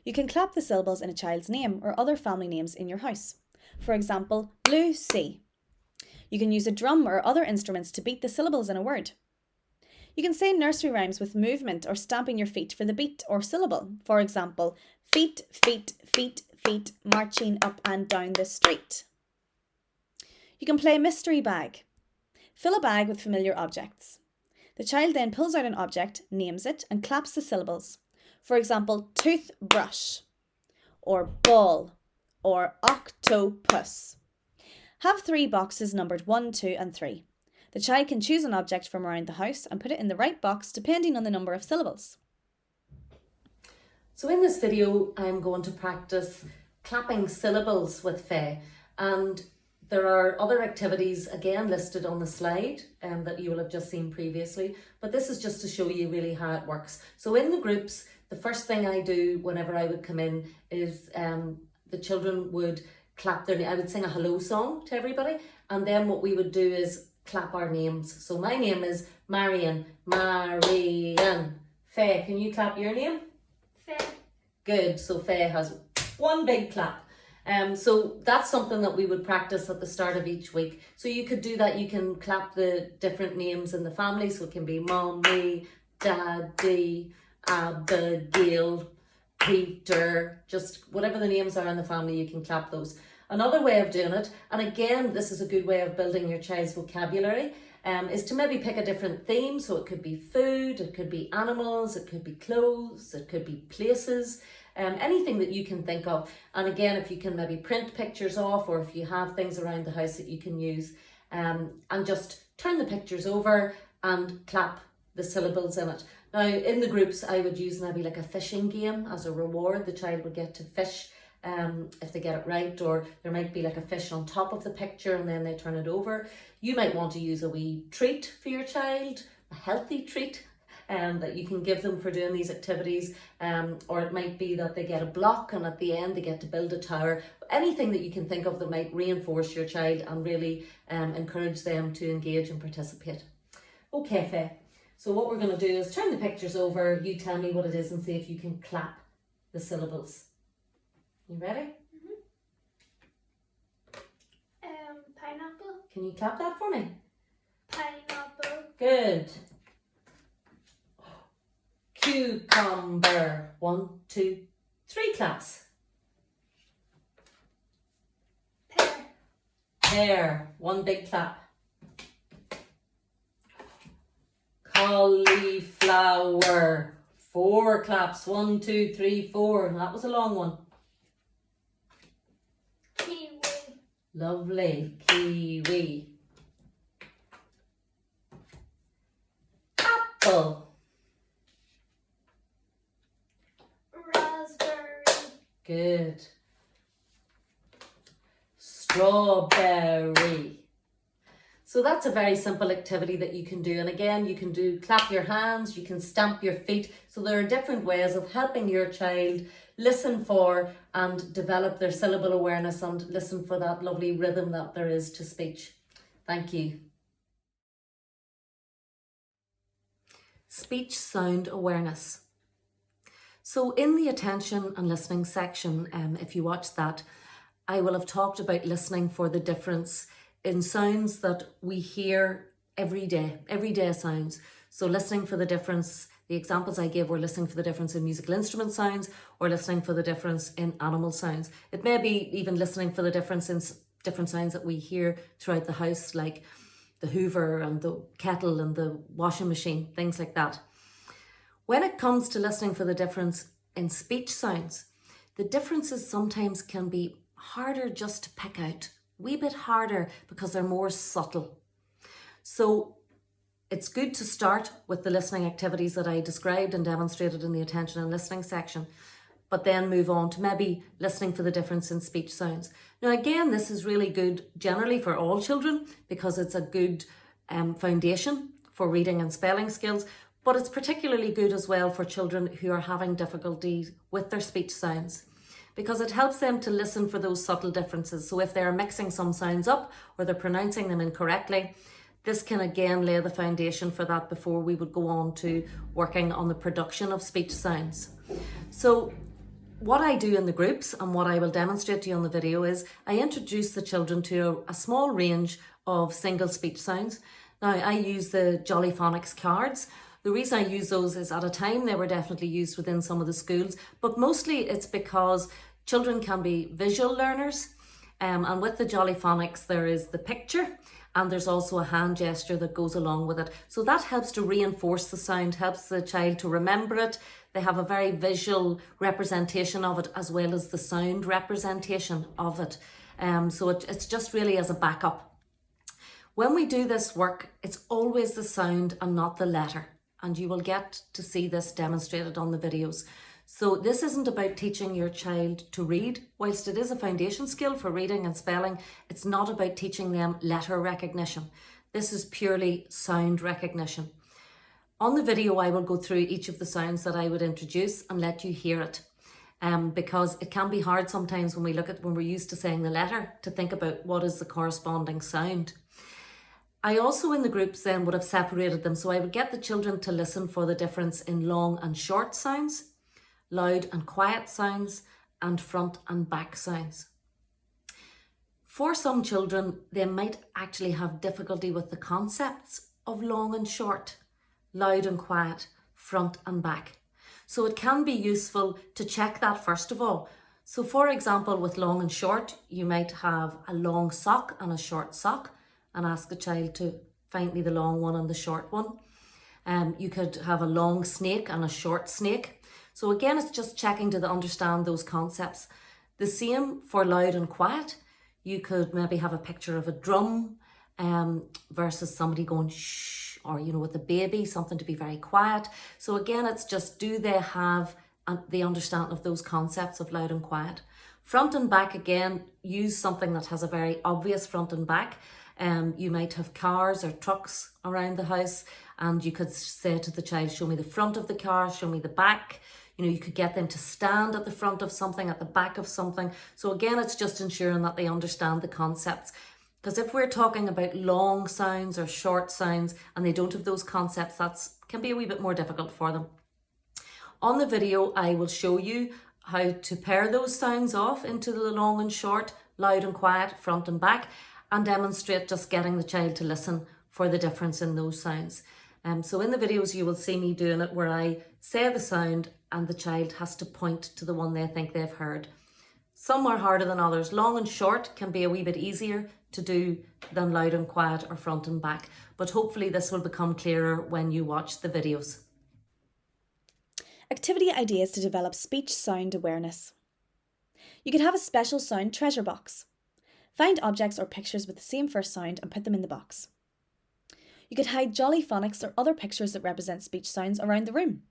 You can clap the syllables in a child's name or other family names in your house. For example, Lucy. You can use a drum or other instruments to beat the syllables in a word. You can say nursery rhymes with movement or stamping your feet for the beat or syllable. For example, feet, feet, feet, feet, marching up and down the street. You can play mystery bag. Fill a bag with familiar objects. The child then pulls out an object, names it, and claps the syllables. For example, toothbrush, or ball, or octopus. Have 3 boxes numbered 1, 2 and 3. The child can choose an object from around the house and put it in the right box depending on the number of syllables. So in this video, I'm going to practice clapping syllables with Faye, and there are other activities again listed on the slide that you will have just seen previously, but this is just to show you really how it works. So in the groups, the first thing I do whenever I would come in is the children would clap I would sing a hello song to everybody, and then what we would do is clap our names. So my name is Marian. Marian. Faye, can you clap your name? Faye. Good, so Faye has one big clap. So that's something that we would practice at the start of each week. So you could do that, you can clap the different names in the family, so it can be Mommy, Daddy, Abigail, Peter, just whatever the names are in the family, you can clap those. Another way of doing it, and again this is a good way of building your child's vocabulary, is to maybe pick a different theme. So it could be food, it could be animals, it could be clothes, it could be places, anything that you can think of. And again, if you can maybe print pictures off, or if you have things around the house that you can use, and just turn the pictures over and clap the syllables in it. Now in the groups I would use maybe like a fishing game as a reward. The child would get to fish if they get it right, or there might be like a fish on top of the picture and then they turn it over. You might want to use a wee treat for your child, a healthy treat that you can give them for doing these activities, or it might be that they get a block and at the end they get to build a tower. Anything that you can think of that might reinforce your child and really encourage them to engage and participate. Okay, Faye, so what we're going to do is turn the pictures over, you tell me what it is and see if you can clap the syllables. You ready? Pineapple. Can you clap that for me? Pineapple. Good. Cucumber. 1, 2, 3 claps. Pear. Pear. 1 big clap. Cauliflower. 4 claps. 1, 2, 3, 4. That was a long one. Kiwi. Lovely. Kiwi. Apple. Raspberry. Good. Strawberry. So that's a very simple activity that you can do. And again, you can do clap your hands, you can stamp your feet. So there are different ways of helping your child listen for and develop their syllable awareness and listen for that lovely rhythm that there is to speech. Thank you. Speech sound awareness. So in the attention and listening section, if you watch that, I will have talked about listening for the difference in sounds that we hear everyday sounds. So listening for the difference, the examples I gave were listening for the difference in musical instrument sounds or listening for the difference in animal sounds. It may be even listening for the difference in different sounds that we hear throughout the house, like the hoover and the kettle and the washing machine, things like that. When it comes to listening for the difference in speech sounds, the differences sometimes can be harder just to pick out, a wee bit harder because they're more subtle. So it's good to start with the listening activities that I described and demonstrated in the attention and listening section, but then move on to maybe listening for the difference in speech sounds. Now again, this is really good generally for all children because it's a good foundation for reading and spelling skills, but it's particularly good as well for children who are having difficulties with their speech sounds, because it helps them to listen for those subtle differences. So if they're mixing some sounds up or they're pronouncing them incorrectly, this can again lay the foundation for that before we would go on to working on the production of speech sounds. So what I do in the groups and what I will demonstrate to you on the video is I introduce the children to a small range of single speech sounds. Now I use the Jolly Phonics cards. The reason I use those is at a time they were definitely used within some of the schools, but mostly it's because children can be visual learners, and with the Jolly Phonics there is the picture and there's also a hand gesture that goes along with it. So that helps to reinforce the sound, helps the child to remember it. They have a very visual representation of it as well as the sound representation of it. So it's just really as a backup. When we do this work, it's always the sound and not the letter. And you will get to see this demonstrated on the videos. So this isn't about teaching your child to read. Whilst it is a foundation skill for reading and spelling, it's not about teaching them letter recognition. This is purely sound recognition. On the video, I will go through each of the sounds that I would introduce and let you hear it. Because it can be hard sometimes when we're used to saying the letter to think about what is the corresponding sound. I also in the groups then would have separated them. So I would get the children to listen for the difference in long and short sounds, loud and quiet sounds, and front and back sounds. For some children, they might actually have difficulty with the concepts of long and short, loud and quiet, front and back. So it can be useful to check that first of all. So for example, with long and short, you might have a long sock and a short sock and ask the child to find me the long one and the short one. You could have a long snake and a short snake. So again, it's just checking to understand those concepts. The same for loud and quiet. You could maybe have a picture of a drum versus somebody going shh, or with a baby, something to be very quiet. So again, it's just, do they have the understanding of those concepts of loud and quiet? Front and back, again, use something that has a very obvious front and back. You might have cars or trucks around the house, and you could say to the child, show me the front of the car, show me the back. You could get them to stand at the front of something, at the back of something. So again, it's just ensuring that they understand the concepts. Because if we're talking about long sounds or short sounds and they don't have those concepts, that can be a wee bit more difficult for them. On the video, I will show you how to pair those sounds off into the long and short, loud and quiet, front and back, and demonstrate just getting the child to listen for the difference in those sounds. So in the videos, you will see me doing it where I say the sound and the child has to point to the one they think they've heard. Some are harder than others. Long and short can be a wee bit easier to do than loud and quiet or front and back, but hopefully this will become clearer when you watch the videos. Activity ideas to develop speech sound awareness. You could have a special sound treasure box. Find objects or pictures with the same first sound and put them in the box. You could hide jolly phonics or other pictures that represent speech sounds around the room.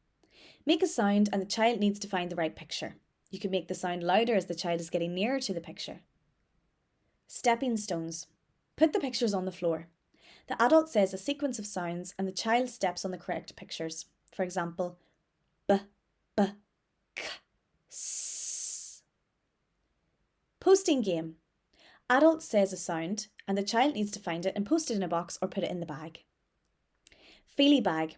Make a sound and the child needs to find the right picture. You can make the sound louder as the child is getting nearer to the picture. Stepping stones. Put the pictures on the floor. The adult says a sequence of sounds and the child steps on the correct pictures. For example, b, b, k, s. Posting game. Adult says a sound and the child needs to find it and post it in a box or put it in the bag. Feely bag.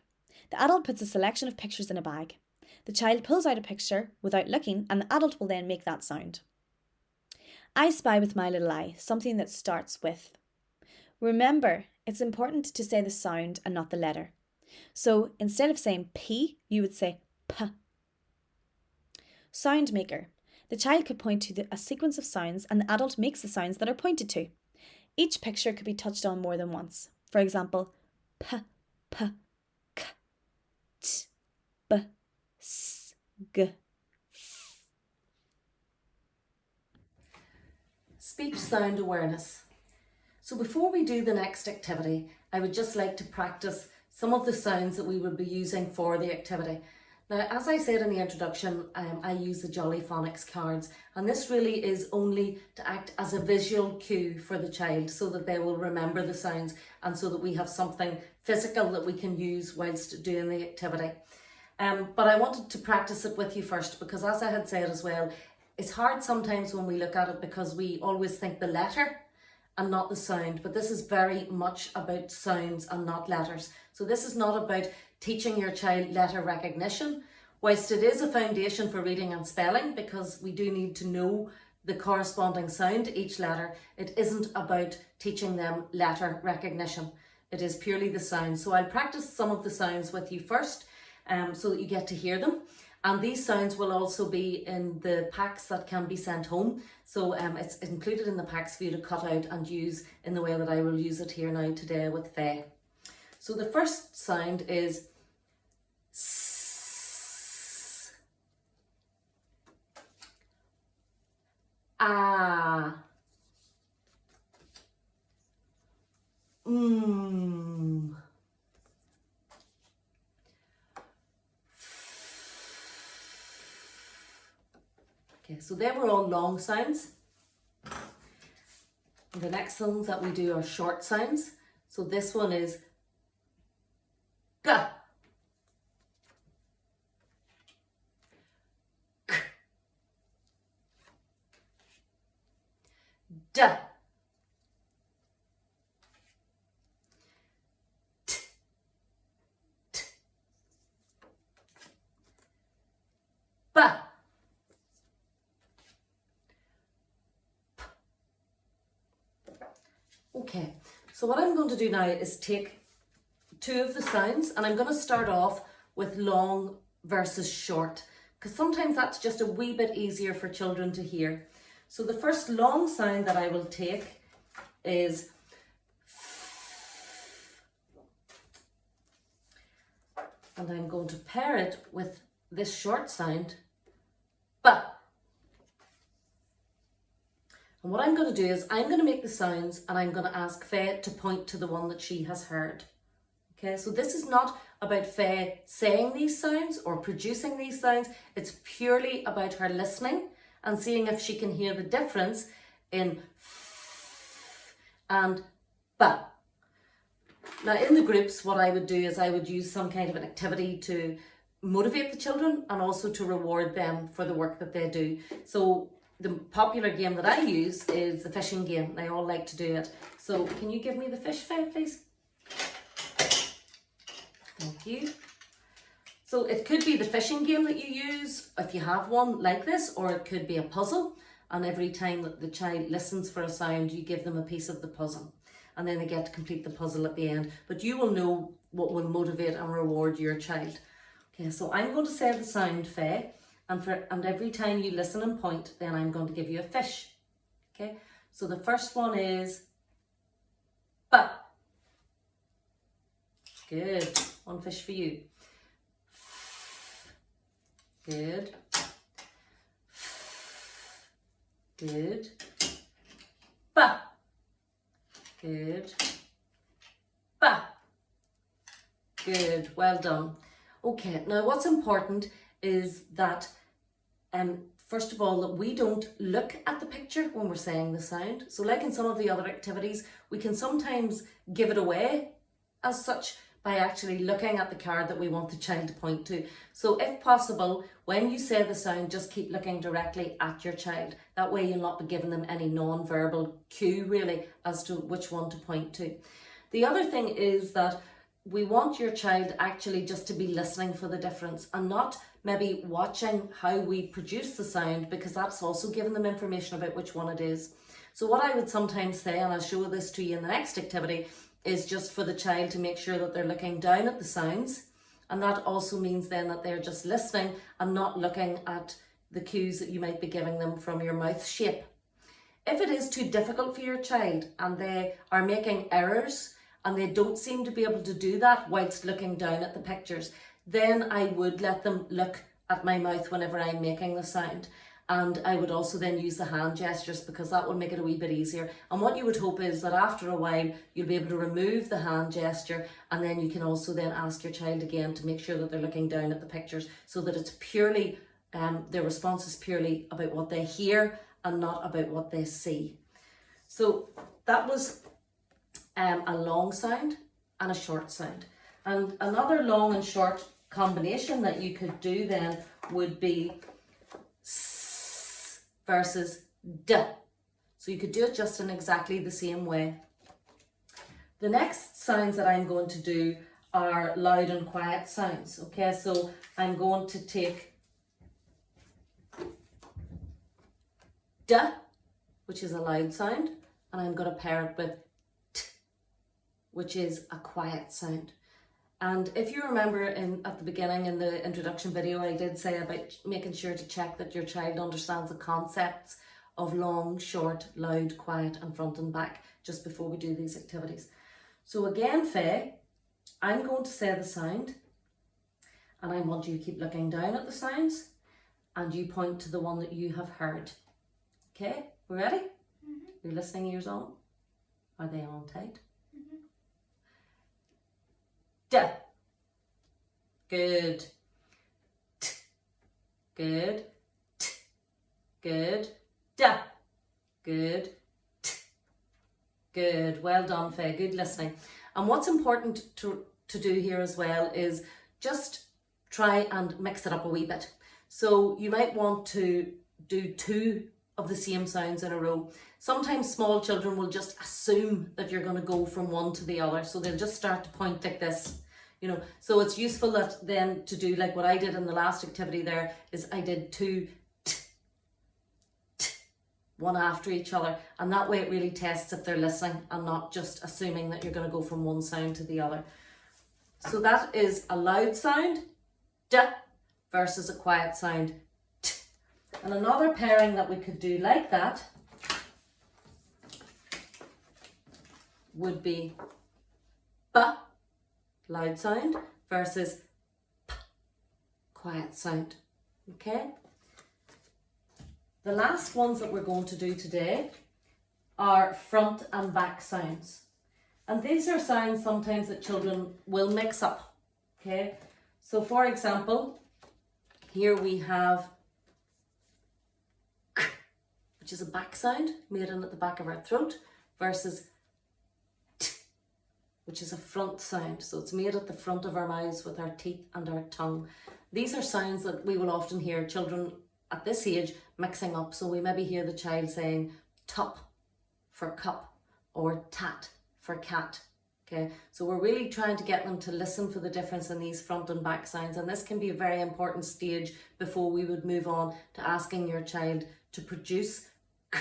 The adult puts a selection of pictures in a bag. The child pulls out a picture without looking and the adult will then make that sound. I spy with my little eye, something that starts with. Remember, it's important to say the sound and not the letter. So instead of saying P, you would say P. Sound maker. The child could point to a sequence of sounds and the adult makes the sounds that are pointed to. Each picture could be touched on more than once. For example, P, P, K, T, B, S, G, F. Speech sound awareness. So before we do the next activity, I would just like to practice some of the sounds that we will be using for the activity. Now, as I said in the introduction, I use the Jolly Phonics cards, and this really is only to act as a visual cue for the child so that they will remember the sounds and so that we have something physical that we can use whilst doing the activity. But I wanted to practice it with you first because, as I had said as well, it's hard sometimes when we look at it because we always think the letter and not the sound, but this is very much about sounds and not letters. So this is not about teaching your child letter recognition, whilst it is a foundation for reading and spelling because we do need to know the corresponding sound to each letter. It isn't about teaching them letter recognition. It is purely the sound. So I'll practice some of the sounds with you first so that you get to hear them. And these sounds will also be in the packs that can be sent home. So it's included in the packs for you to cut out and use in the way that I will use it here now today with Faye. So the first sound is S, ah, Okay, so they were all long sounds. And the next sounds that we do are short sounds. So this one is G, K, D, T, T, B, Okay, so what I'm going to do now is take two of the sounds and I'm going to start off with long versus short because sometimes that's just a wee bit easier for children to hear. So the first long sound that I will take is and I'm going to pair it with this short sound B. And what I'm going to do is I'm going to make the sounds and I'm going to ask Faye to point to the one that she has heard. Okay, so this is not about Faye saying these sounds or producing these sounds. It's purely about her listening and seeing if she can hear the difference in f and ba. Now in the groups, what I would do is I would use some kind of an activity to motivate the children and also to reward them for the work that they do. So the popular game that I use is the fishing game. They all like to do it. So can you give me the fish, Faye, please? Thank you. So it could be the fishing game that you use if you have one like this, or it could be a puzzle. And every time that the child listens for a sound, you give them a piece of the puzzle. And then they get to complete the puzzle at the end. But you will know what will motivate and reward your child. Okay, so I'm going to say the sound, Faye. And every time you listen and point, then I'm going to give you a fish. Okay, so the first one is ba. Good. One fish for you. Good. Good. Ba. Good. Ba. Good. Well done. Okay, now what's important is that first of all, that we don't look at the picture when we're saying the sound. So like in some of the other activities, we can sometimes give it away as such by actually looking at the card that we want the child to point to. So if possible, when you say the sound, just keep looking directly at your child. That way you'll not be giving them any non-verbal cue really as to which one to point to. The other thing is that we want your child actually just to be listening for the difference and not maybe watching how we produce the sound, because that's also giving them information about which one it is. So what I would sometimes say, and I'll show this to you in the next activity, is just for the child to make sure that they're looking down at the sounds, and that also means then that they're just listening and not looking at the cues that you might be giving them from your mouth shape. If it is too difficult for your child and they are making errors and they don't seem to be able to do that whilst looking down at the pictures, then I would let them look at my mouth whenever I'm making the sound. And I would also then use the hand gestures, because that will make it a wee bit easier. And what you would hope is that after a while, you'll be able to remove the hand gesture, and then you can also then ask your child again to make sure that they're looking down at the pictures, so that it's purely, their response is purely about what they hear and not about what they see. So that was a long sound and a short sound. And another long and short combination that you could do then would be S versus D. So you could do it just in exactly the same way. The next sounds that I'm going to do are loud and quiet sounds. Okay, so I'm going to take D, which is a loud sound, and I'm going to pair it with T, which is a quiet sound. And if you remember at the beginning in the introduction video, I did say about making sure to check that your child understands the concepts of long, short, loud, quiet and front and back just before we do these activities. So again, Faye, I'm going to say the sound and I want you to keep looking down at the sounds and you point to the one that you have heard. Okay, we ready? Mm-hmm. Your listening ears on? Are they on tight? D. Good. T. Good. T. Good. D. Good. T. Good. Well done, Faye. Good listening. And what's important to do here as well is just try and mix it up a wee bit. So you might want to do 2 of the same sounds in a row. Sometimes small children will just assume that you're going to go from one to the other, so they'll just start to point like this, you know. So it's useful that then to do like what I did in the last activity there, is I did 2 t, t, one after each other, and that way it really tests if they're listening and not just assuming that you're going to go from one sound to the other. So that is a loud sound, D, versus a quiet sound, T. And another pairing that we could do like that would be B, loud sound, versus P, quiet sound. Okay? The last ones that we're going to do today are front and back sounds. And these are sounds sometimes that children will mix up. Okay? So for example, here we have K, which is a back sound made in at the back of our throat, versus T, which is a front sound. So it's made at the front of our mouths with our teeth and our tongue. These are sounds that we will often hear children at this age mixing up. So we maybe hear the child saying top for cup or tat for cat. Okay, so we're really trying to get them to listen for the difference in these front and back sounds, and this can be a very important stage before we would move on to asking your child to produce k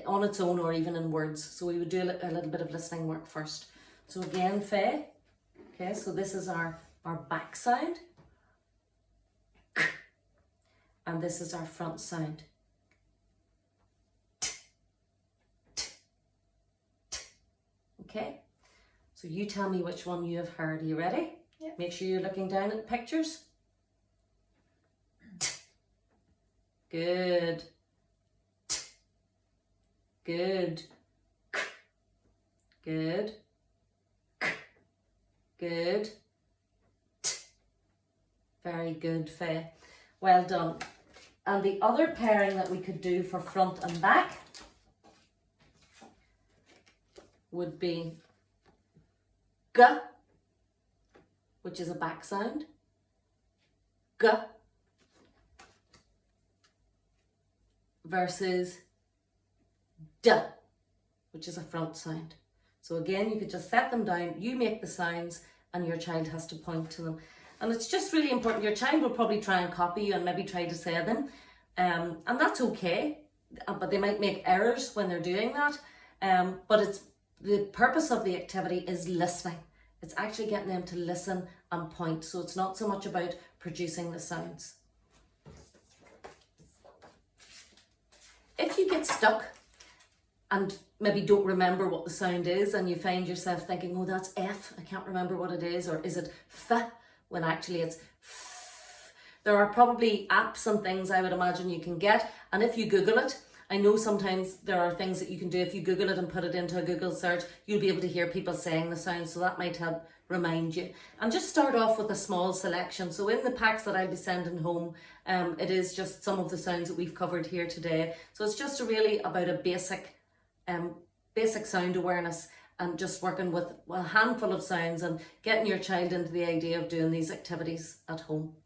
on its own or even in words. So we would do a little bit of listening work first. So again, Faye, okay, so this is our back sound, k, and this is our front sound. Okay, so you tell me which one you have heard. Are you ready? Yep. Make sure you're looking down at the pictures. Good. Good. Good. Good. Very good, Faye. Well done. And the other pairing that we could do for front and back would be G, which is a back sound, G, versus D, which is a front sound. So again, you could just set them down, you make the sounds, and your child has to point to them. And it's just really important. Your child will probably try and copy you and maybe try to say them, and that's okay, but they might make errors when they're doing that. But the purpose of the activity is listening. It's actually getting them to listen and point. So it's not so much about producing the sounds. If you get stuck and maybe don't remember what the sound is, and you find yourself thinking, oh, that's F, I can't remember what it is, or is it F, when actually it's F. There are probably apps and things I would imagine you can get, and if you Google it, I know sometimes there are things that you can do. If you Google it and put it into a Google search, you'll be able to hear people saying the sound, so that might help remind you. And just start off with a small selection. So in the packs that I'll be sending home, it is just some of the sounds that we've covered here today. So it's just really about a basic sound awareness, and just working with a handful of sounds and getting your child into the idea of doing these activities at home.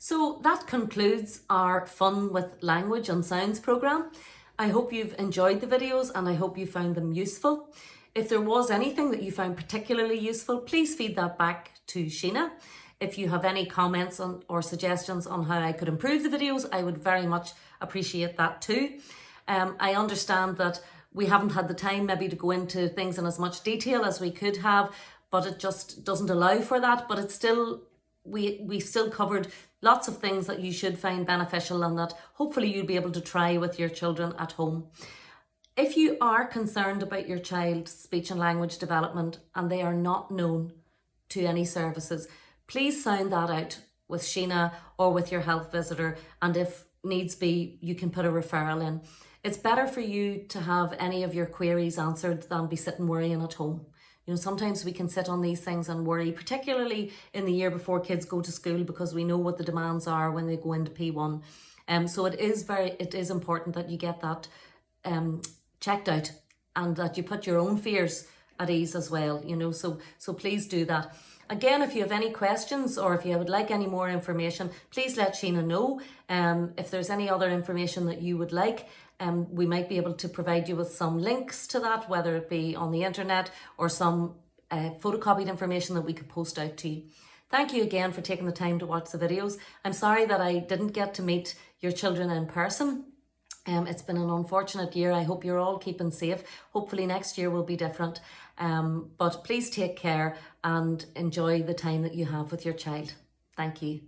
So that concludes our Fun with Language and Sounds programme. I hope you've enjoyed the videos and I hope you found them useful. If there was anything that you found particularly useful, please feed that back to Sheena. If you have any comments on or suggestions on how I could improve the videos, I would very much appreciate that too. I understand that we haven't had the time maybe to go into things in as much detail as we could have, but it just doesn't allow for that. But it's still, we still covered lots of things that you should find beneficial and that hopefully you'll be able to try with your children at home. If you are concerned about your child's speech and language development and they are not known to any services, please sound that out with Sheena or with your health visitor, and if needs be, you can put a referral in. It's better for you to have any of your queries answered than be sitting worrying at home. You know, sometimes we can sit on these things and worry, particularly in the year before kids go to school, because we know what the demands are when they go into P1. So it is important that you get that checked out and that you put your own fears at ease as well, you know, so please do that. Again, if you have any questions or if you would like any more information, please let Sheena know. If there's any other information that you would like, we might be able to provide you with some links to that, whether it be on the internet or some photocopied information that we could post out to you. Thank you again for taking the time to watch the videos. I'm sorry that I didn't get to meet your children in person. It's been an unfortunate year. I hope you're all keeping safe. Hopefully next year will be different. But please take care and enjoy the time that you have with your child. Thank you.